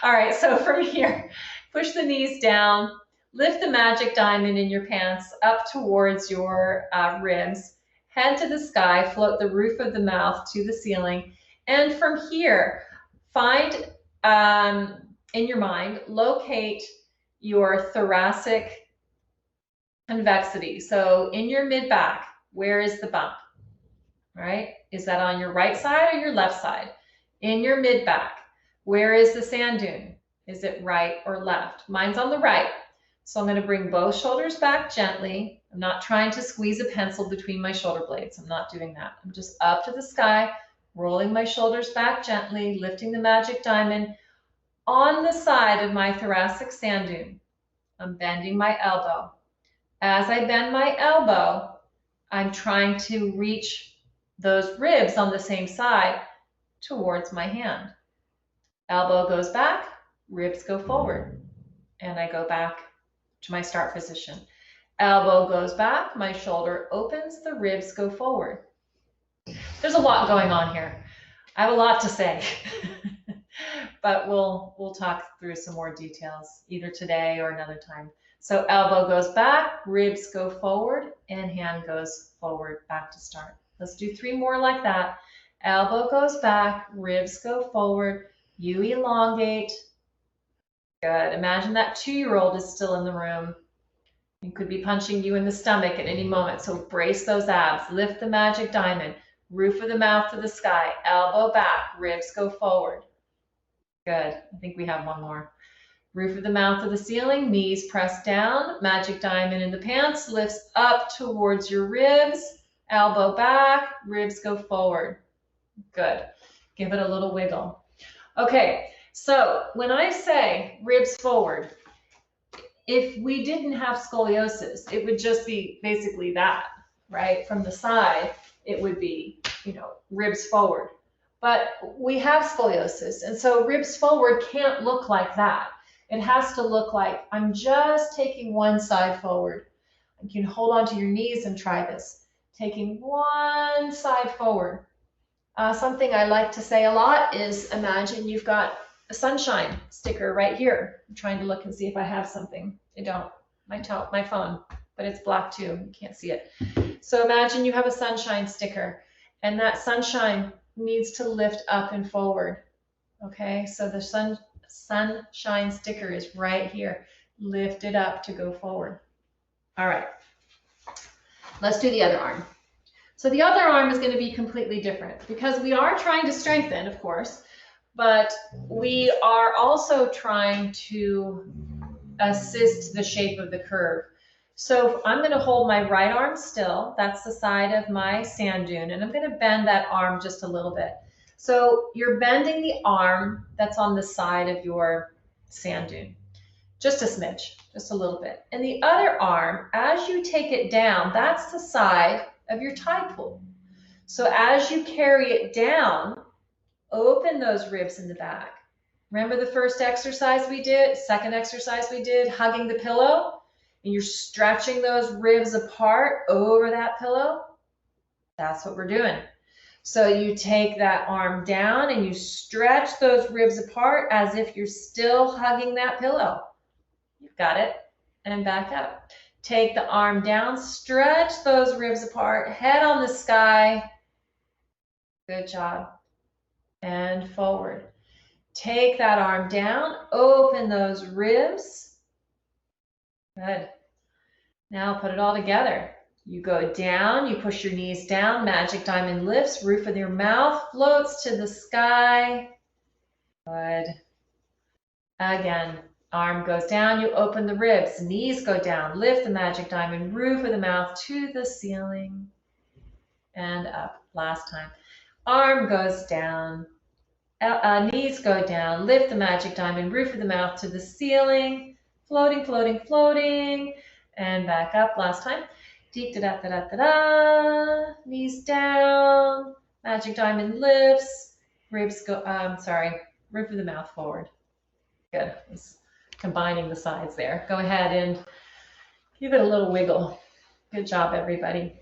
All right, so from here, push the knees down, lift the magic diamond in your pants up towards your ribs, head to the sky, float the roof of the mouth to the ceiling, and from here, find in your mind, locate your thoracic convexity. So in your mid-back, where is the bump? All right, is that on your right side or your left side? In your mid-back, where is the sand dune? Is it right or left? Mine's on the right. So I'm going to bring both shoulders back gently. I'm not trying to squeeze a pencil between my shoulder blades. I'm not doing that. I'm just up to the sky, rolling my shoulders back gently, lifting the magic diamond on the side of my thoracic sand dune. I'm bending my elbow. As I bend my elbow, I'm trying to reach those ribs on the same side towards my hand. Elbow goes back, ribs go forward, and I go back to my start position. Elbow goes back, my shoulder opens, the ribs go forward. There's a lot going on here. I have a lot to say, but we'll talk through some more details either today or another time. So elbow goes back, ribs go forward, and hand goes forward, back to start. Let's do 3 more like that. Elbow goes back, ribs go forward, you elongate. Good. Imagine that 2-year-old is still in the room. You could be punching you in the stomach at any moment. So brace those abs, lift the magic diamond, roof of the mouth to the sky, elbow back, ribs go forward. Good. I think we have one more. Roof of the mouth to the ceiling, knees press down, magic diamond in the pants, lifts up towards your ribs, elbow back, ribs go forward. Good. Give it a little wiggle. Okay, so when I say ribs forward, if we didn't have scoliosis, it would just be basically that, right? From the side, it would be, ribs forward. But we have scoliosis, and so ribs forward can't look like that. It has to look like I'm just taking one side forward. You can hold on to your knees and try this. Taking one side forward. Something I like to say a lot is imagine you've got a sunshine sticker right here. I'm trying to look and see if I have something. I don't. My phone, but it's black too. You can't see it. So imagine you have a sunshine sticker, and that sunshine needs to lift up and forward. Okay, so the sunshine sticker is right here. Lift it up to go forward. All right, let's do the other arm. So the other arm is going to be completely different because we are trying to strengthen, of course, but we are also trying to assist the shape of the curve. So I'm going to hold my right arm still. That's the side of my sand dune, and I'm going to bend that arm just a little bit. So you're bending the arm that's on the side of your sand dune, just a smidge, just a little bit. And the other arm, as you take it down, that's the side of your tide pool. So as you carry it down, open those ribs in the back. Remember the first exercise we did, second exercise we did, hugging the pillow? And you're stretching those ribs apart over that pillow? That's what we're doing. So you take that arm down and you stretch those ribs apart as if you're still hugging that pillow. You've got it. And back up. Take the arm down, stretch those ribs apart, head on the sky. Good job. And forward. Take that arm down, open those ribs. Good. Now put it all together. You go down, you push your knees down, magic diamond lifts, roof of your mouth floats to the sky. Good. Again, arm goes down, you open the ribs, knees go down, lift the magic diamond, roof of the mouth to the ceiling and up. Last time. Arm goes down, knees go down, lift the magic diamond, roof of the mouth to the ceiling, floating, floating, floating, and back up. Last time. Deep, da-da-da-da-da-da, knees down, magic diamond lifts, ribs go, roof of the mouth forward. Good. It's combining the sides there. Go ahead and give it a little wiggle. Good job, everybody.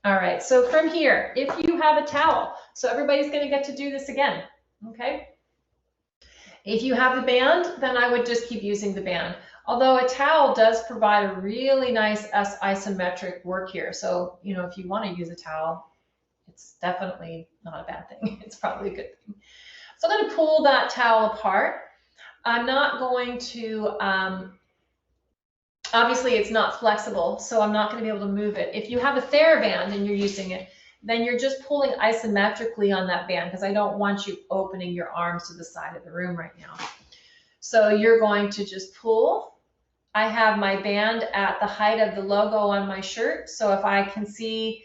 All right, so from here, if you have a towel, so everybody's going to get to do this again, okay? If you have the band, then I would just keep using the band. Although a towel does provide a really nice isometric work here. So, if you want to use a towel, it's definitely not a bad thing. It's probably a good thing. So I'm going to pull that towel apart. I'm not going to, obviously it's not flexible, so I'm not going to be able to move it. If you have a theraband and you're using it, then you're just pulling isometrically on that band because I don't want you opening your arms to the side of the room right now. So you're going to just pull I have my band at the height of the logo on my shirt. So if I can see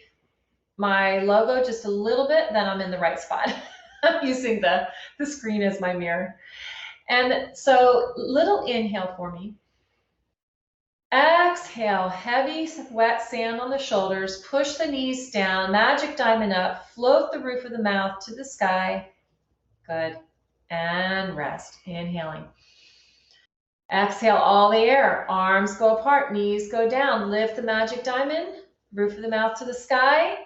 my logo just a little bit, then I'm in the right spot. I'm using the screen as my mirror. And so little inhale for me. Exhale, heavy wet sand on the shoulders, push the knees down, magic diamond up, float the roof of the mouth to the sky. Good. And rest, inhaling. Exhale all the air, arms go apart, knees go down, lift the magic diamond, roof of the mouth to the sky,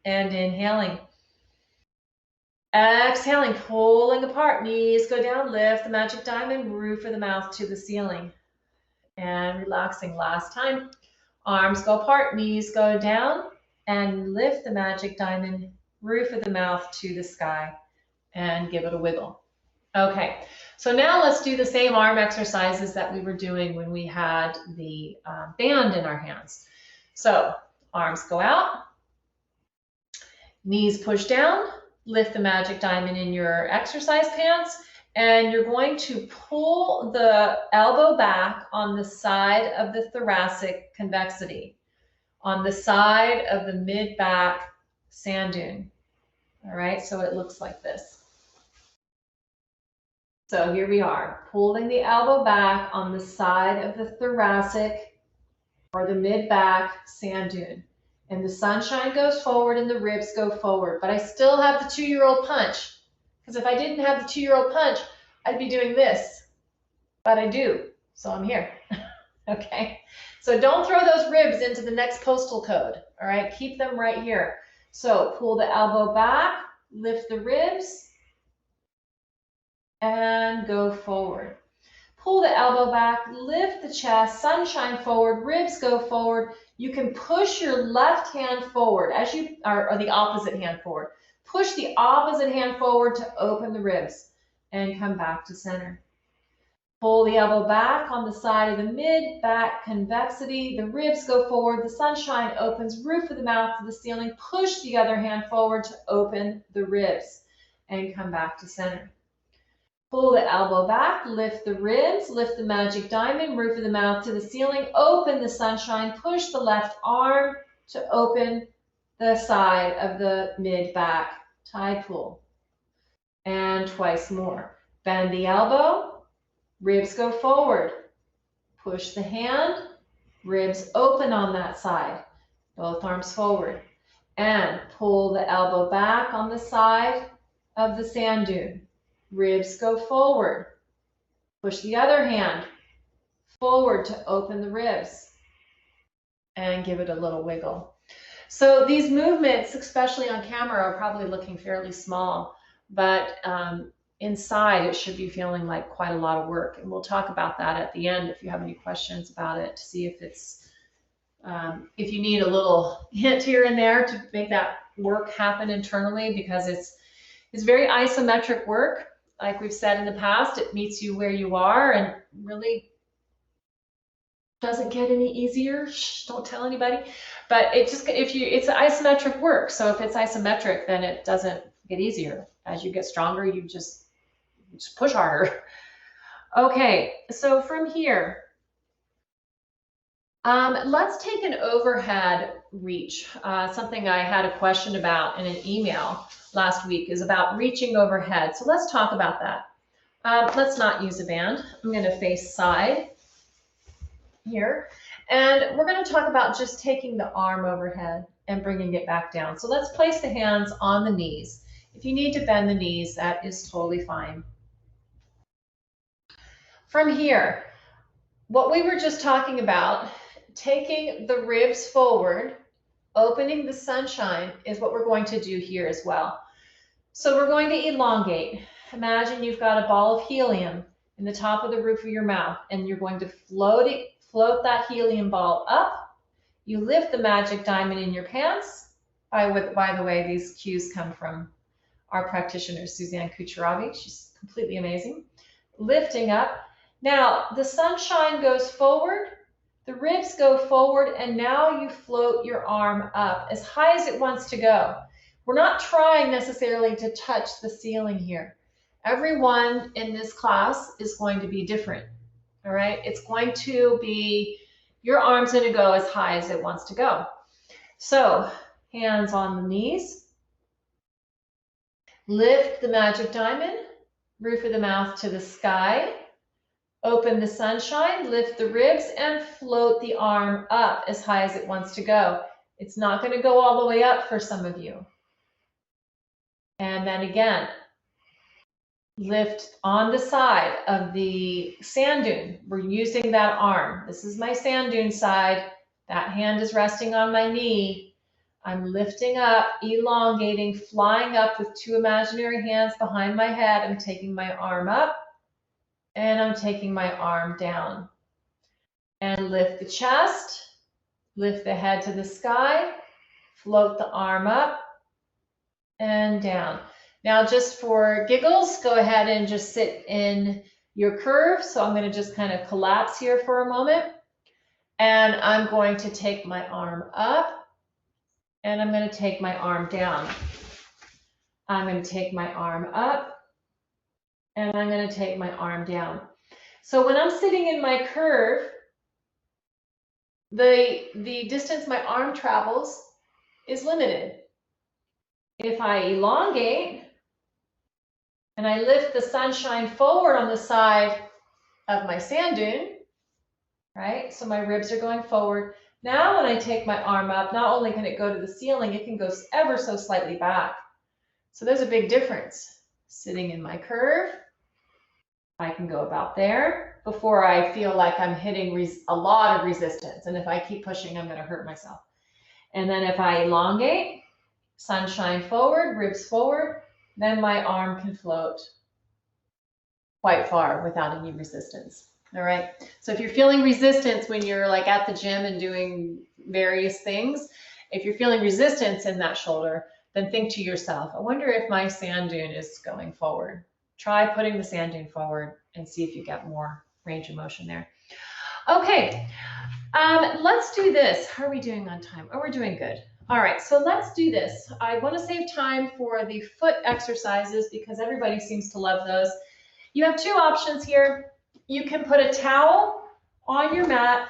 and inhaling. Exhaling, pulling apart, knees go down, lift the magic diamond, roof of the mouth to the ceiling. And relaxing last time. Arms go apart, knees go down, and lift the magic diamond, roof of the mouth to the sky, and give it a wiggle. Okay, so now let's do the same arm exercises that we were doing when we had the band in our hands. So arms go out, knees push down, lift the magic diamond in your exercise pants, and you're going to pull the elbow back on the side of the thoracic convexity, on the side of the mid-back sand dune. All right, so it looks like this. So here we are, pulling the elbow back on the side of the thoracic or the mid-back sand dune. And the sunshine goes forward and the ribs go forward. But I still have the 2-year-old punch. Because if I didn't have the 2-year-old punch, I'd be doing this. But I do, so I'm here. Okay, so don't throw those ribs into the next postal code. All right, keep them right here. So pull the elbow back, lift the ribs, and go forward. Pull the elbow back, lift the chest, sunshine forward, ribs go forward. You can push your left hand forward as you or the opposite hand forward. Push the opposite hand forward to open the ribs and come back to center. Pull the elbow back on the side of the mid-back convexity. The ribs go forward. The sunshine opens, roof of the mouth to the ceiling. Push the other hand forward to open the ribs and come back to center. Pull the elbow back, lift the ribs, lift the magic diamond, roof of the mouth to the ceiling, open the sunshine, push the left arm to open the side of the mid-back tide pool. And twice more. Bend the elbow, ribs go forward. Push the hand, ribs open on that side, both arms forward. And pull the elbow back on the side of the sand dune. Ribs go forward. Push the other hand forward to open the ribs and give it a little wiggle. So these movements, especially on camera, are probably looking fairly small, but inside it should be feeling like quite a lot of work. And we'll talk about that at the end if you have any questions about it, to see if it's if you need a little hint here and there to make that work happen internally, because it's very isometric work. Like we've said in the past, it meets you where you are and really doesn't get any easier. Shh, don't tell anybody. But it just, it's isometric work. So if it's isometric, then it doesn't get easier. As you get stronger, you just push harder. Okay, so from here, let's take an overhead reach. Something I had a question about in an email last week is about reaching overhead. So let's talk about that. Let's not use a band. I'm going to face side here. And we're going to talk about just taking the arm overhead and bringing it back down. So let's place the hands on the knees. If you need to bend the knees, that is totally fine. From here, what we were just talking about, taking the ribs forward, opening the sunshine, is what we're going to do here as well. So we're going to elongate. Imagine you've got a ball of helium in the top of the roof of your mouth, and you're going to float that helium ball up. You lift the magic diamond in your pants. By the way, these cues come from our practitioner, Suzanne Kucheravi. She's completely amazing. Lifting up. Now, the sunshine goes forward, the ribs go forward, and now you float your arm up as high as it wants to go. We're not trying necessarily to touch the ceiling here. Everyone in this class is going to be different. all right? It's going to be, your arm's going to go as high as it wants to go. So hands on the knees. Lift the magic diamond, roof of the mouth to the sky. Open the sunshine, lift the ribs, and float the arm up as high as it wants to go. It's not going to go all the way up for some of you. And then again, lift on the side of the sand dune. We're using that arm. This is my sand dune side. That hand is resting on my knee. I'm lifting up, elongating, flying up with two imaginary hands behind my head. I'm taking my arm up and I'm taking my arm down. And lift the chest, lift the head to the sky, float the arm up and down. Now, just for giggles, go ahead and just sit in your curve. So I'm going to just kind of collapse here for a moment. And I'm going to take my arm up and I'm going to take my arm down. I'm going to take my arm up and I'm going to take my arm down. So when I'm sitting in my curve, the distance my arm travels is limited. If I elongate and I lift the sunshine forward on the side of my sand dune, right? So my ribs are going forward. Now when I take my arm up, not only can it go to the ceiling, it can go ever so slightly back. So there's a big difference. Sitting in my curve, I can go about there before I feel like I'm hitting a lot of resistance. And if I keep pushing, I'm going to hurt myself. And then if I elongate, sunshine forward, ribs forward, then my arm can float quite far without any resistance. All right. So if you're feeling resistance when you're like at the gym and doing various things, if you're feeling resistance in that shoulder, then think to yourself, I wonder if my sand dune is going forward. Try putting the sand dune forward and see if you get more range of motion there. Okay, let's do this. How are we doing on time? Oh, we're doing good. All right, so let's do this. I want to save time for the foot exercises because everybody seems to love those. You have two options here. You can put a towel on your mat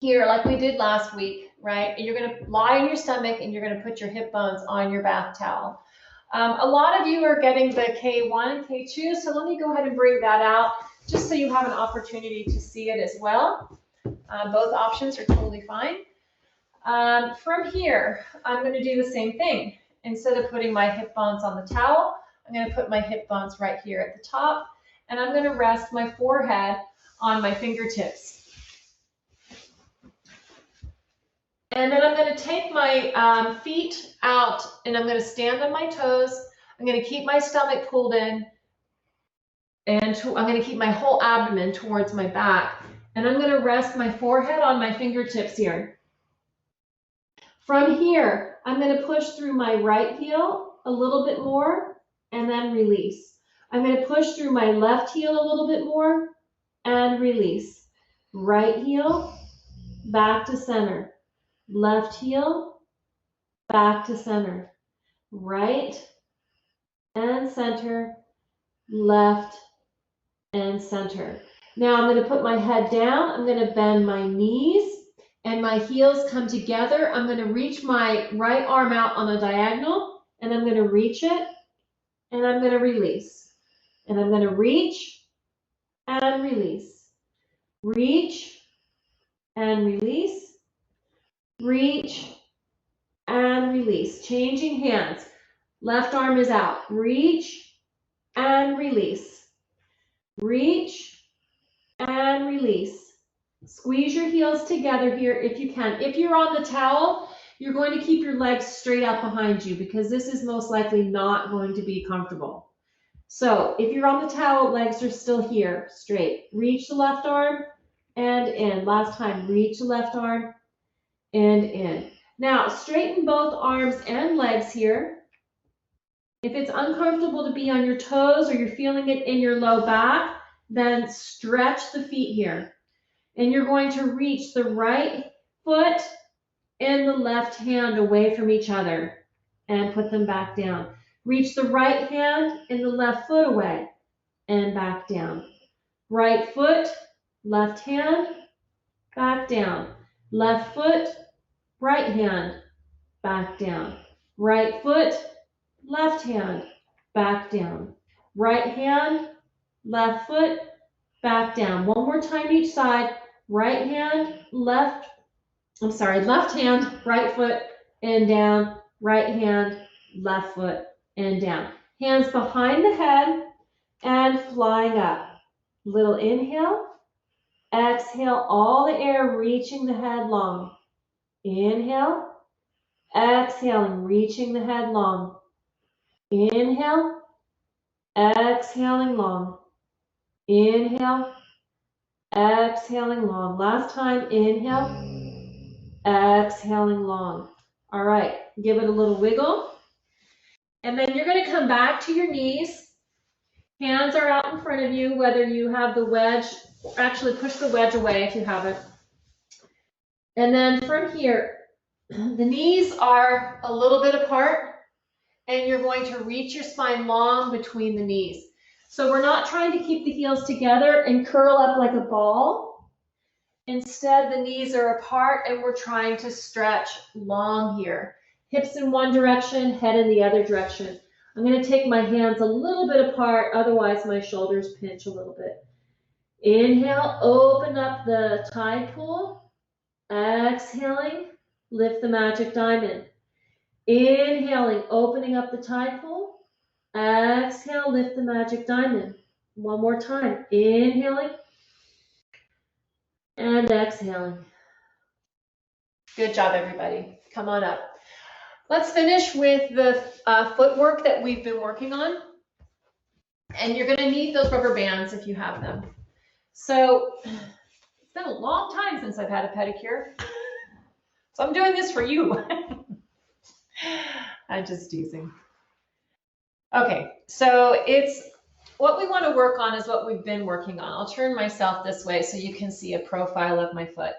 here like we did last week, right? And you're going to lie on your stomach and you're going to put your hip bones on your bath towel. A lot of you are getting the K1 and K2, so let me go ahead and bring that out just so you have an opportunity to see it as well. Both options are totally fine. From here, I'm going to do the same thing. Instead of putting my hip bones on the towel, I'm going to put my hip bones right here at the top, and I'm going to rest my forehead on my fingertips. And then I'm going to take my feet out and I'm going to stand on my toes. I'm going to keep my stomach pulled in and I'm going to keep my whole abdomen towards my back. And I'm going to rest my forehead on my fingertips here. From here, I'm going to push through my right heel a little bit more and then release. I'm going to push through my left heel a little bit more and release. Right heel, back to center. Left heel, back to center, right and center, left and center. Now I'm going to put my head down. I'm going to bend my knees and my heels come together. I'm going to reach my right arm out on a diagonal and I'm going to reach it and I'm going to release. And I'm going to reach and release. Reach and release. Reach and release. Changing hands. Left arm is out. Reach and release. Reach and release. Squeeze your heels together here if you can. If you're on the towel, you're going to keep your legs straight out behind you because this is most likely not going to be comfortable. So if you're on the towel, legs are still here, straight. Reach the left arm and in. Last time, reach the left arm and in. Now, straighten both arms and legs here. If it's uncomfortable to be on your toes or you're feeling it in your low back, then stretch the feet here. And you're going to reach the right foot and the left hand away from each other and put them back down. Reach the right hand and the left foot away and back down. Right foot, left hand, back down. Left foot, right hand, back down. Right foot, left hand, back down. Right hand, left foot, back down. One more time each side. Right hand, left hand, right foot, and down. Right hand, left foot, and down. Hands behind the head and flying up. Little inhale. Exhale all the air, reaching the head long. Inhale. Exhaling, reaching the head long. Inhale. Exhaling long. Inhale. Exhaling long. Last time, inhale. Exhaling long. All right, give it a little wiggle. And then you're going to come back to your knees. Hands are out in front of you, whether you have the wedge, actually push the wedge away if you haven't. And then from here, the knees are a little bit apart, and you're going to reach your spine long between the knees. So we're not trying to keep the heels together and curl up like a ball. Instead, the knees are apart, and we're trying to stretch long here. Hips in one direction, head in the other direction. I'm going to take my hands a little bit apart, otherwise my shoulders pinch a little bit. Inhale, open up the tide pool. Exhaling, lift the magic diamond. Inhaling, opening up the tide pool. Exhale, lift the magic diamond. One more time. Inhaling and exhaling. Good job, everybody. Come on up. Let's finish with the footwork that we've been working on. And you're going to need those rubber bands if you have them. So it's been a long time since I've had a pedicure. So I'm doing this for you. I'm just teasing. Okay, so it's what we want to work on is what we've been working on. I'll turn myself this way so you can see a profile of my foot.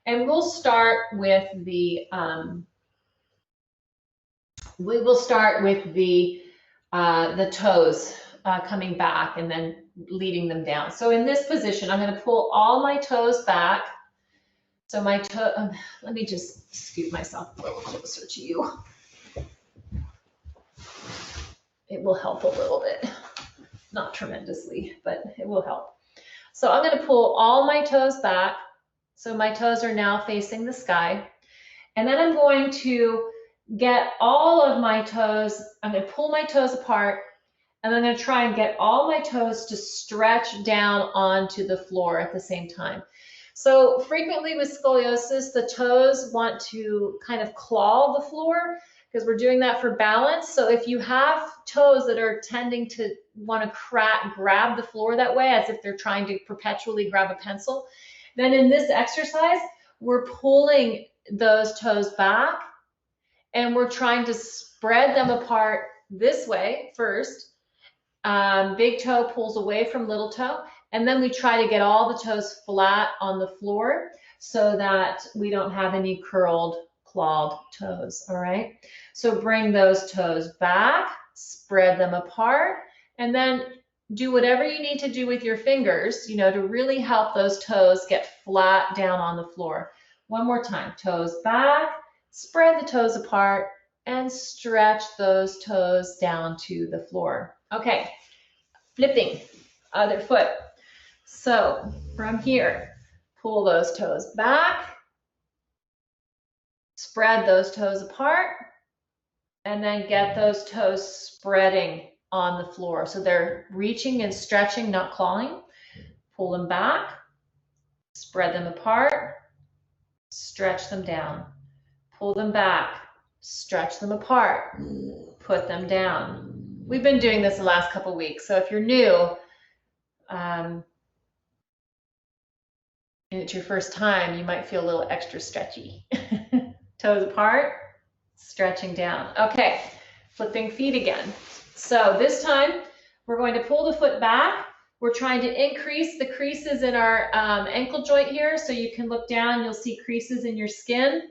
And we'll start with the toes coming back and then leading them down. So in this position, I'm going to pull all my toes back. So my toe, let me just scoot myself a little closer to you. It will help a little bit, not tremendously, but it will help. So I'm going to pull all my toes back. So my toes are now facing the sky. And then I'm going to get all of my toes, I'm going to pull my toes apart, and I'm going to try and get all my toes to stretch down onto the floor at the same time. So frequently with scoliosis, the toes want to kind of claw the floor because we're doing that for balance. So if you have toes that are tending to want to grab the floor that way, as if they're trying to perpetually grab a pencil, then in this exercise, we're pulling those toes back and we're trying to spread them apart this way first. Big toe pulls away from little toe, and then we try to get all the toes flat on the floor so that we don't have any curled, clawed toes, all right? So bring those toes back, spread them apart, and then do whatever you need to do with your fingers, to really help those toes get flat down on the floor. One more time, toes back, spread the toes apart, and stretch those toes down to the floor. Okay, flipping, other foot. So from here, pull those toes back, spread those toes apart, and then get those toes spreading on the floor. So they're reaching and stretching, not clawing. Pull them back, spread them apart, stretch them down. Pull them back, stretch them apart, put them down. We've been doing this the last couple weeks, so if you're new, and it's your first time, you might feel a little extra stretchy. Toes apart, stretching down. Okay, flipping feet again. So this time, we're going to pull the foot back. We're trying to increase the creases in our ankle joint here, so you can look down, you'll see creases in your skin.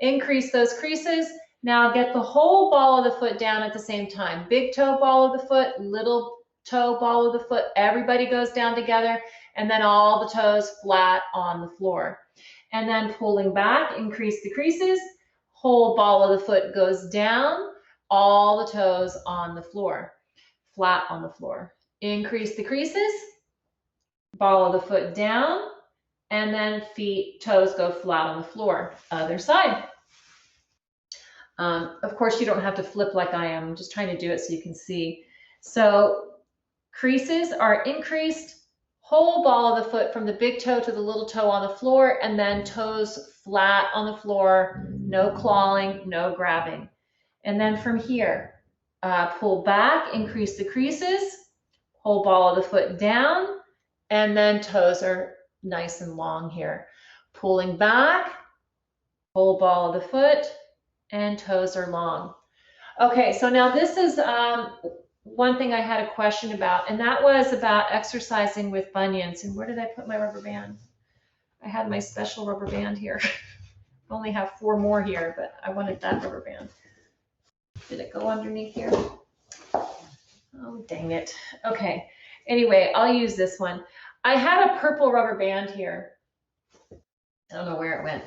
Increase those creases. Now get the whole ball of the foot down at the same time. Big toe ball of the foot, little toe, ball of the foot, everybody goes down together, and then all the toes flat on the floor. And then pulling back, increase the creases, whole ball of the foot goes down, all the toes on the floor, flat on the floor. Increase the creases, ball of the foot down, and then feet, toes go flat on the floor. Other side. Of course, you don't have to flip like I am. I'm just trying to do it so you can see. So creases are increased, whole ball of the foot from the big toe to the little toe on the floor, and then toes flat on the floor, no clawing, no grabbing. And then from here, pull back, increase the creases, whole ball of the foot down, and then toes are nice and long here. Pulling back, whole ball of the foot, and toes are long. Okay, so now this is one thing I had a question about, and that was about exercising with bunions. And where did I put my rubber band? I had my special rubber band here. I only have 4 more here, but I wanted that rubber band. Did it go underneath here? Oh, dang it. Okay, anyway, I'll use this one. I had a purple rubber band here. I don't know where it went.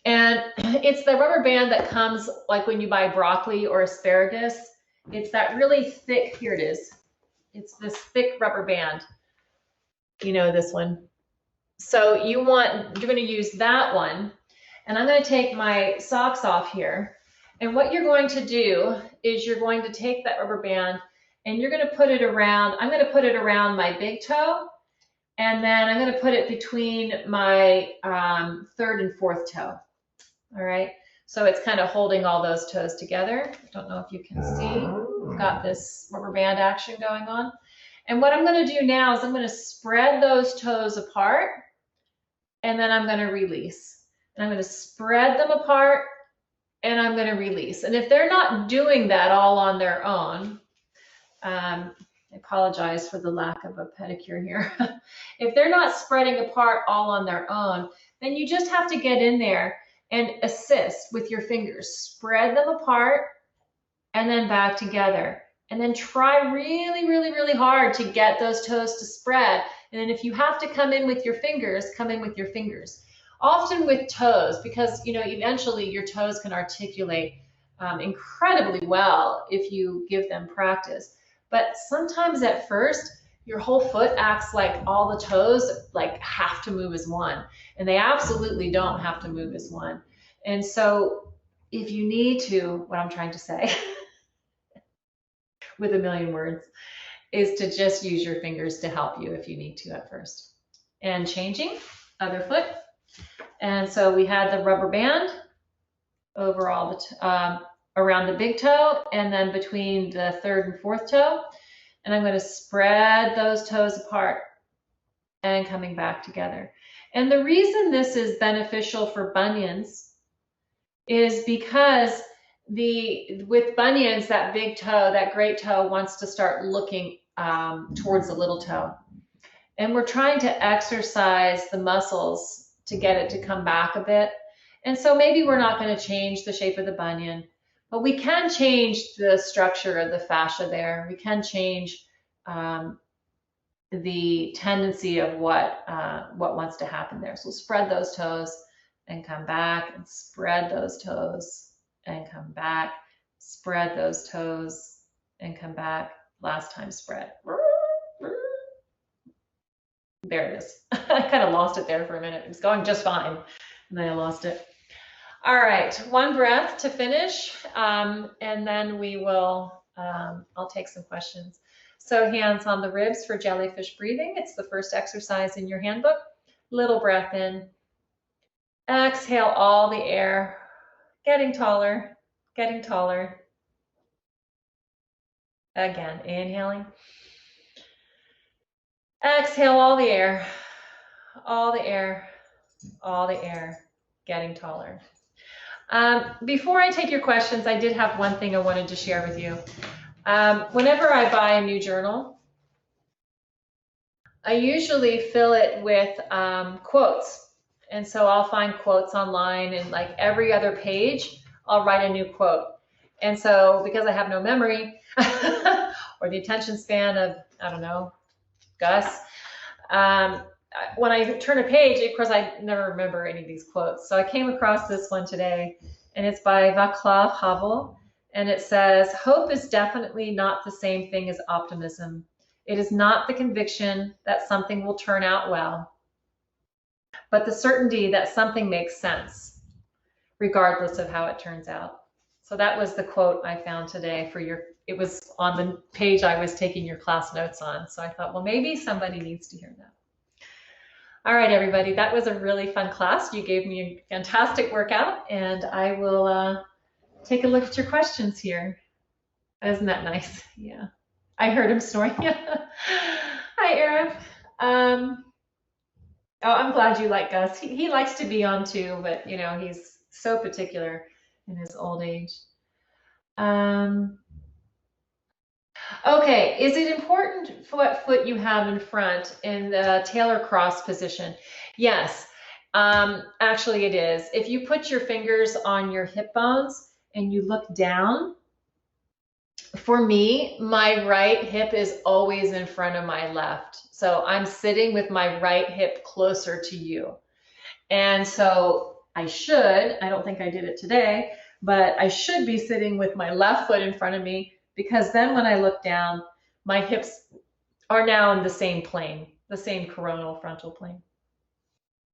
And it's the rubber band that comes like when you buy broccoli or asparagus. It's that really thick, here it is. It's this thick rubber band. You know this one. So you're going to use that one. And I'm going to take my socks off here. And what you're going to do is you're going to take that rubber band and you're going to put it around, I'm going to put it around my big toe. And then I'm going to put it between my 3rd and 4th toe. All right. So it's kind of holding all those toes together. I don't know if you can see. We've got this rubber band action going on. And what I'm going to do now is I'm going to spread those toes apart, and then I'm going to release. And I'm going to spread them apart, and I'm going to release. And if they're not doing that all on their own, I apologize for the lack of a pedicure here. If they're not spreading apart all on their own, then you just have to get in there and assist with your fingers. Spread them apart and then back together. And then try really, really, really hard to get those toes to spread. And then if you have to come in with your fingers, come in with your fingers. Often with toes, because eventually your toes can articulate incredibly well if you give them practice. But sometimes at first, your whole foot acts like all the toes have to move as one. And they absolutely don't have to move as one. And so if you need to, what I'm trying to say with a million words, is to just use your fingers to help you if you need to at first. And changing, other foot. And so we had the rubber band over all the around the big toe and then between the 3rd and 4th toe. And I'm going to spread those toes apart and coming back together. And the reason this is beneficial for bunions is because with bunions, that big toe, that great toe wants to start looking towards the little toe. And we're trying to exercise the muscles to get it to come back a bit. And so maybe we're not going to change the shape of the bunion, but we can change the structure of the fascia there. We can change the tendency of what wants to happen there. So spread those toes and come back, and spread those toes and come back, spread those toes and come back. Last time spread. There it is. I kind of lost it there for a minute. It was going just fine, and then I lost it. All right, one breath to finish, and then we will, I'll take some questions. So hands on the ribs for jellyfish breathing. It's the first exercise in your handbook. Little breath in. Exhale all the air. Getting taller, getting taller. Again, inhaling. Exhale all the air, all the air, all the air, getting taller. Before I take your questions, I did have one thing I wanted to share with you. Whenever I buy a new journal, I usually fill it with quotes. And so I'll find quotes online, and like every other page, I'll write a new quote. And so because I have no memory or the attention span of I don't know, Gus. When I turn a page, of course, I never remember any of these quotes. So I came across this one today, and it's by Václav Havel, and it says, "Hope is definitely not the same thing as optimism. It is not the conviction that something will turn out well, but the certainty that something makes sense, regardless of how it turns out." So that was the quote I found today for your, it was on the page I was taking your class notes on. So I thought, well, maybe somebody needs to hear that. All right, everybody, that was a really fun class. You gave me a fantastic workout, and I will take a look at your questions here. Isn't that nice? Yeah. I heard him snoring. Hi, Eric. Oh, I'm glad you like Gus. He likes to be on too, but you know, he's so particular in his old age. Okay, is it important for what foot you have in front in the tailor cross position? Yes, actually it is. If you put your fingers on your hip bones and you look down, for me, my right hip is always in front of my left. So I'm sitting with my right hip closer to you. And so I don't think I did it today, but I should be sitting with my left foot in front of me, because then when I look down, my hips are now in the same plane, the same coronal frontal plane.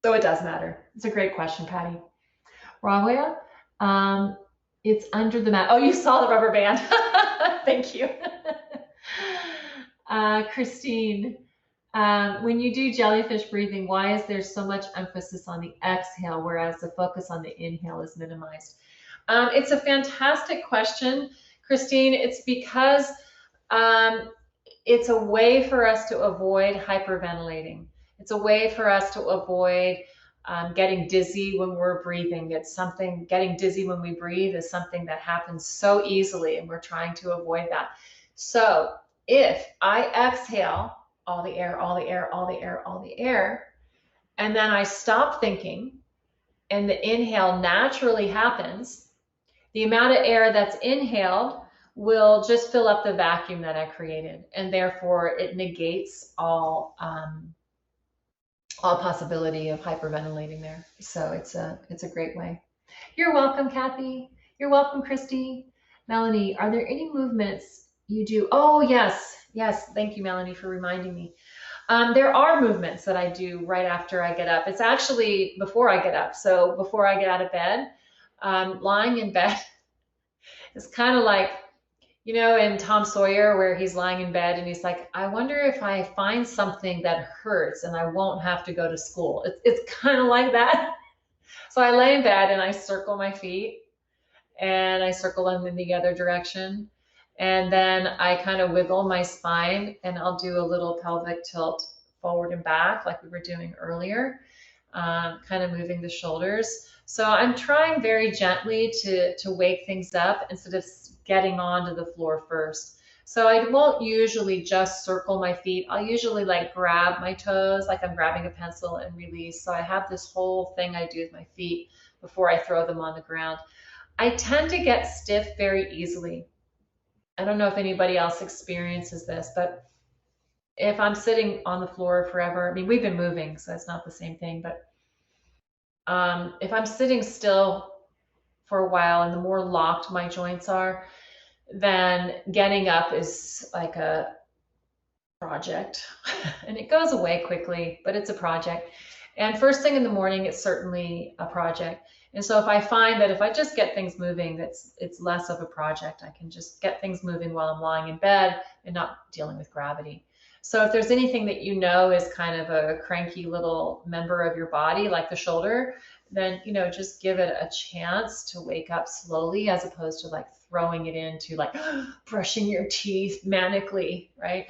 So it does matter. It's a great question, Patty. Rahwea, it's under the mat. Oh, you saw the rubber band. Thank you. Christine, when you do jellyfish breathing, why is there so much emphasis on the exhale, whereas the focus on the inhale is minimized? It's a fantastic question, Christine. It's because it's a way for us to avoid hyperventilating. It's a way for us to avoid getting dizzy when we're breathing. Getting dizzy when we breathe is something that happens so easily, and we're trying to avoid that. So if I exhale all the air, all the air, all the air, all the air, and then I stop thinking, and the inhale naturally happens, the amount of air that's inhaled will just fill up the vacuum that I created, and therefore it negates all possibility of hyperventilating there. So it's a great way. You're welcome, Kathy. You're welcome, Christy. Melanie, are there any movements you do? Oh, yes. Thank you, Melanie, for reminding me. There are movements that I do right after I get up. It's actually before I get up. So before I get out of bed, lying in bed is kind of like, you know, in Tom Sawyer, where he's lying in bed and he's like, I wonder if I find something that hurts and I won't have to go to school. It's kind of like that. So I lay in bed and I circle my feet and I circle them in the other direction. And then I kind of wiggle my spine, and I'll do a little pelvic tilt forward and back like we were doing earlier, kind of moving the shoulders. So I'm trying very gently to wake things up instead of getting onto the floor first. So I won't usually just circle my feet. I'll usually like grab my toes like I'm grabbing a pencil and release. So I have this whole thing I do with my feet before I throw them on the ground. I tend to get stiff very easily. I don't know if anybody else experiences this, but if I'm sitting on the floor forever, I mean, we've been moving, so it's not the same thing, but if I'm sitting still for a while and the more locked my joints are, then getting up is like a project. And it goes away quickly, but it's a project. And first thing in the morning, it's certainly a project. And so if I find that if I just get things moving, it's less of a project. I can just get things moving while I'm lying in bed and not dealing with gravity. So if there's anything that you know is kind of a cranky little member of your body, like the shoulder, then, you know, just give it a chance to wake up slowly, as opposed to like throwing it into like brushing your teeth manically, right?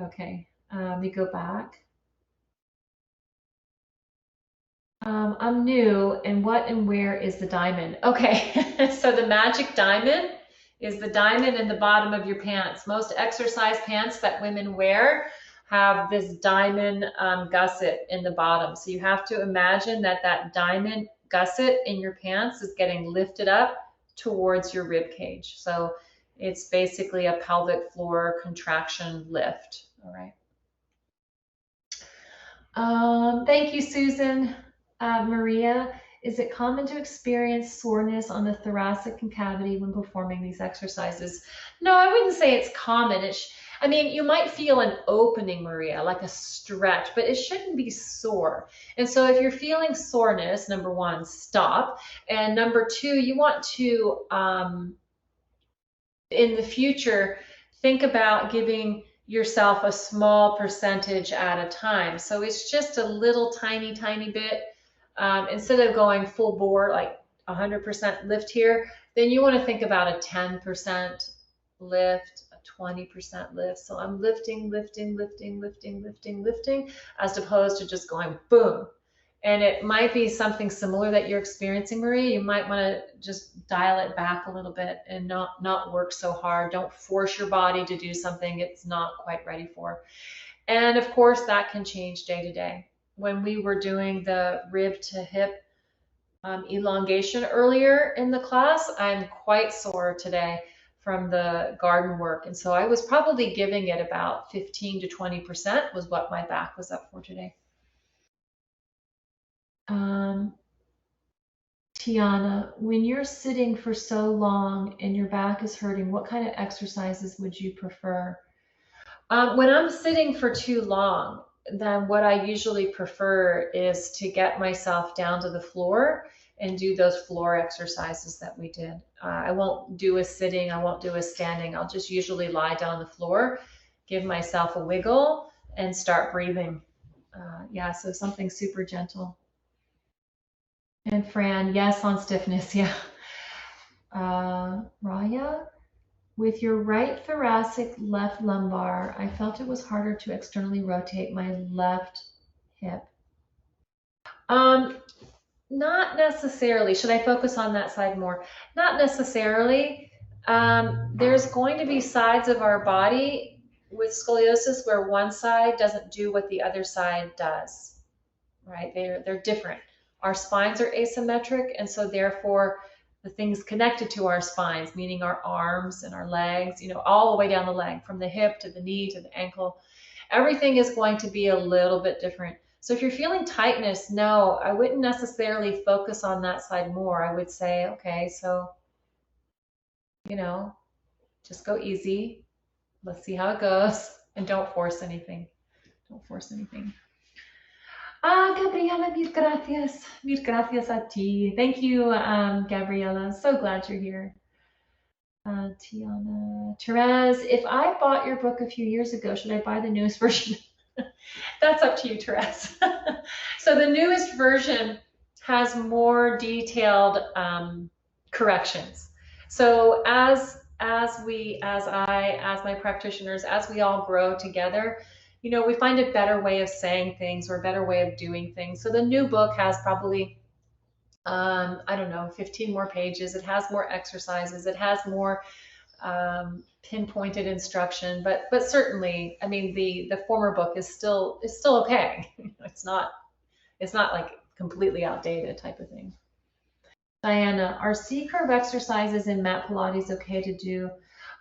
Okay, let me go back. I'm new, and what and where is the diamond? Okay, so the magic diamond is the diamond in the bottom of your pants. Most exercise pants that women wear have this diamond gusset in the bottom. So you have to imagine that that diamond gusset in your pants is getting lifted up towards your rib cage. So It's basically a pelvic floor contraction lift. All right. Thank you, Susan. Maria, is it common to experience soreness on the thoracic concavity when performing these exercises? No, I wouldn't say it's common. I mean, you might feel an opening, Maria, like a stretch, but it shouldn't be sore. And so if you're feeling soreness, number one, stop. And number two, you want to, in the future, think about giving yourself a small percentage at a time. So it's just a little tiny bit. Instead of going full bore, like 100% lift here, then you want to think about a 10% lift, a 20% lift. So I'm lifting, as opposed to just going boom. And it might be something similar that you're experiencing, Marie. You might want to just dial it back a little bit and not work so hard. Don't force your body to do something it's not quite ready for. And of course, that can change day to day. When we were doing the rib to hip elongation earlier in the class, I'm quite sore today from the garden work. And so I was probably giving it about 15 to 20% was what my back was up for today. Tiana, when you're sitting for so long and your back is hurting, what kind of exercises would you prefer? When I'm sitting for too long, then what I usually prefer is to get myself down to the floor and do those floor exercises that we did. I won't do a sitting, I won't do a standing. I'll just usually lie down the floor, give myself a wiggle, and start breathing. Yeah, so something super gentle. And Fran, yes, on stiffness, yeah. Raya, with your right thoracic, left lumbar, I felt it was harder to externally rotate my left hip. Not necessarily. Should I focus on that side more? Not necessarily. There's going to be sides of our body with scoliosis where one side doesn't do what the other side does, right? They're different. Our spines are asymmetric, and so therefore the things connected to our spines, meaning our arms and our legs, all the way down the leg, from the hip to the knee to the ankle, everything is going to be a little bit different. So if you're feeling tightness, no, I wouldn't necessarily focus on that side more. I would say, okay, so, just go easy. Let's see how it goes, and don't force anything. Don't force anything. Gabriela, mil gracias. Mil gracias a ti. Thank you, Gabriela. So glad you're here. Tiana. Therese, if I bought your book a few years ago, should I buy the newest version? That's up to you, Therese. So the newest version has more detailed corrections. So as my practitioners, as we all grow together, we find a better way of saying things or a better way of doing things. So the new book has probably, I don't know, 15 more pages. It has more exercises. It has more pinpointed instruction, but certainly, I mean, the former book is still okay. It's not like completely outdated type of thing. Diana, are C-curve exercises in mat Pilates okay to do?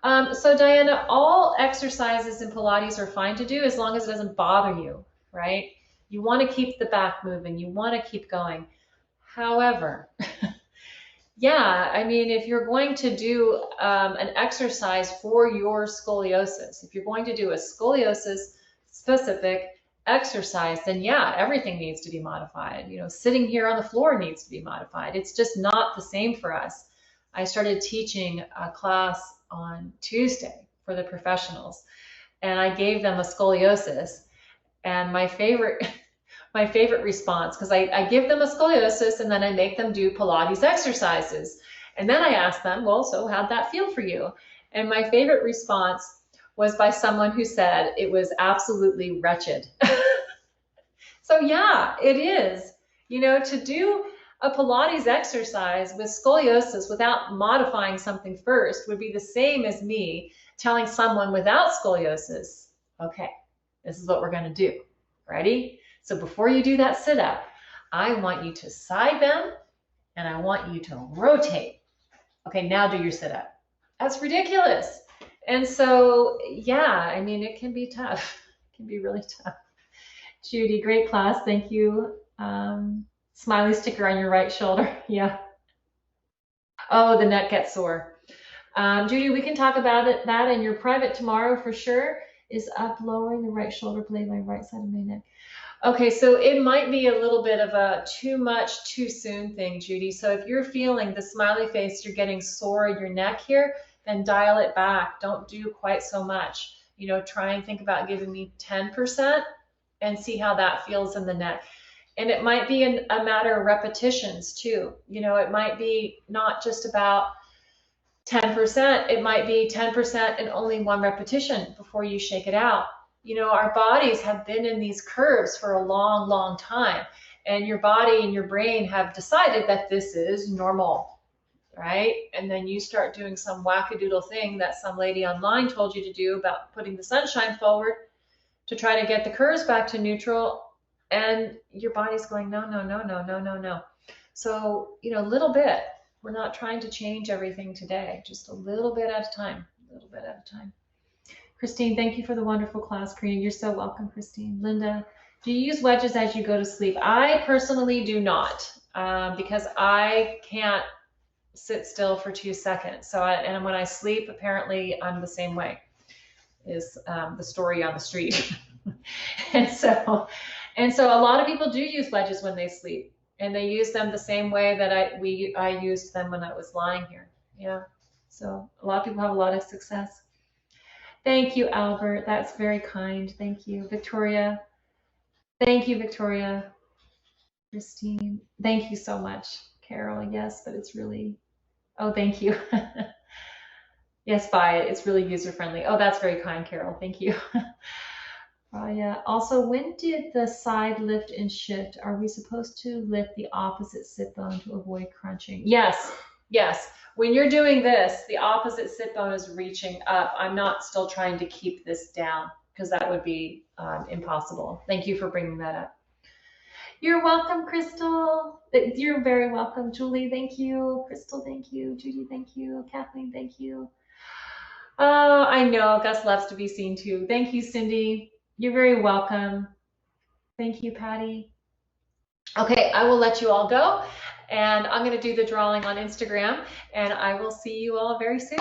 So Diana, all exercises in Pilates are fine to do as long as it doesn't bother you, right? You want to keep the back moving. You want to keep going. However, yeah, I mean, if you're going to do an exercise for your scoliosis, if you're going to do a scoliosis specific exercise, then yeah, everything needs to be modified. Sitting here on the floor needs to be modified. It's just not the same for us. I started teaching a class on Tuesday for the professionals, and I gave them a scoliosis, and my favorite response, because I give them a scoliosis and then I make them do Pilates exercises. And then I ask them, well, so how'd that feel for you? And my favorite response was by someone who said it was absolutely wretched. So yeah, it is. To do a Pilates exercise with scoliosis without modifying something first would be the same as me telling someone without scoliosis, okay, this is what we're going to do. Ready? So before you do that sit-up, I want you to side bend and I want you to rotate. Okay, now do your sit-up. That's ridiculous. And so, yeah, I mean, it can be tough. It can be really tough. Judy, great class. Thank you. Smiley sticker on your right shoulder. Yeah. Oh, the neck gets sore. Judy, we can talk about that in your private tomorrow for sure. Is up lowering the right shoulder blade, my right side of my neck. Okay, so it might be a little bit of a too much, too soon thing, Judy. So if you're feeling the smiley face, you're getting sore in your neck here, then dial it back. Don't do quite so much. You know, try and think about giving me 10% and see how that feels in the neck. And it might be a matter of repetitions too. You know, it might be not just about 10%, it might be 10% and only one repetition before you shake it out. You know, our bodies have been in these curves for a long, long time, and your body and your brain have decided that this is normal, right? And then you start doing some wackadoodle thing that some lady online told you to do about putting the sunshine forward to try to get the curves back to neutral, and your body's going, no, no, no, no, no, no, no. So, you know, a little bit. We're not trying to change everything today, just a little bit at a time, a little bit at a time. Christine, thank you for the wonderful class, Karina. You're so welcome, Christine. Linda, do you use wedges as you go to sleep? I personally do not, because I can't sit still for 2 seconds. And when I sleep, apparently I'm the same way, is the story on the street. and so, and so a lot of people do use wedges when they sleep, and they use them the same way that I used them when I was lying here. Yeah. So a lot of people have a lot of success. Thank you, Albert. That's very kind. Thank you, Victoria. Thank you, Victoria. Christine. Thank you so much, Carol. Yes, but it's really. Oh, thank you. Yes, buy it. It's really user friendly. Oh, that's very kind, Carol. Thank you. Yeah. Also, when did the side lift and shift? Are we supposed to lift the opposite sit bone to avoid crunching? Yes, yes. When you're doing this, the opposite sit bone is reaching up. I'm not still trying to keep this down because that would be impossible. Thank you for bringing that up. You're welcome, Crystal. You're very welcome, Julie. Thank you. Crystal, thank you. Judy, thank you. Kathleen, thank you. I know Gus loves to be seen too. Thank you, Cindy. You're very welcome. Thank you, Patty. Okay, I will let you all go, and I'm going to do the drawing on Instagram, and I will see you all very soon.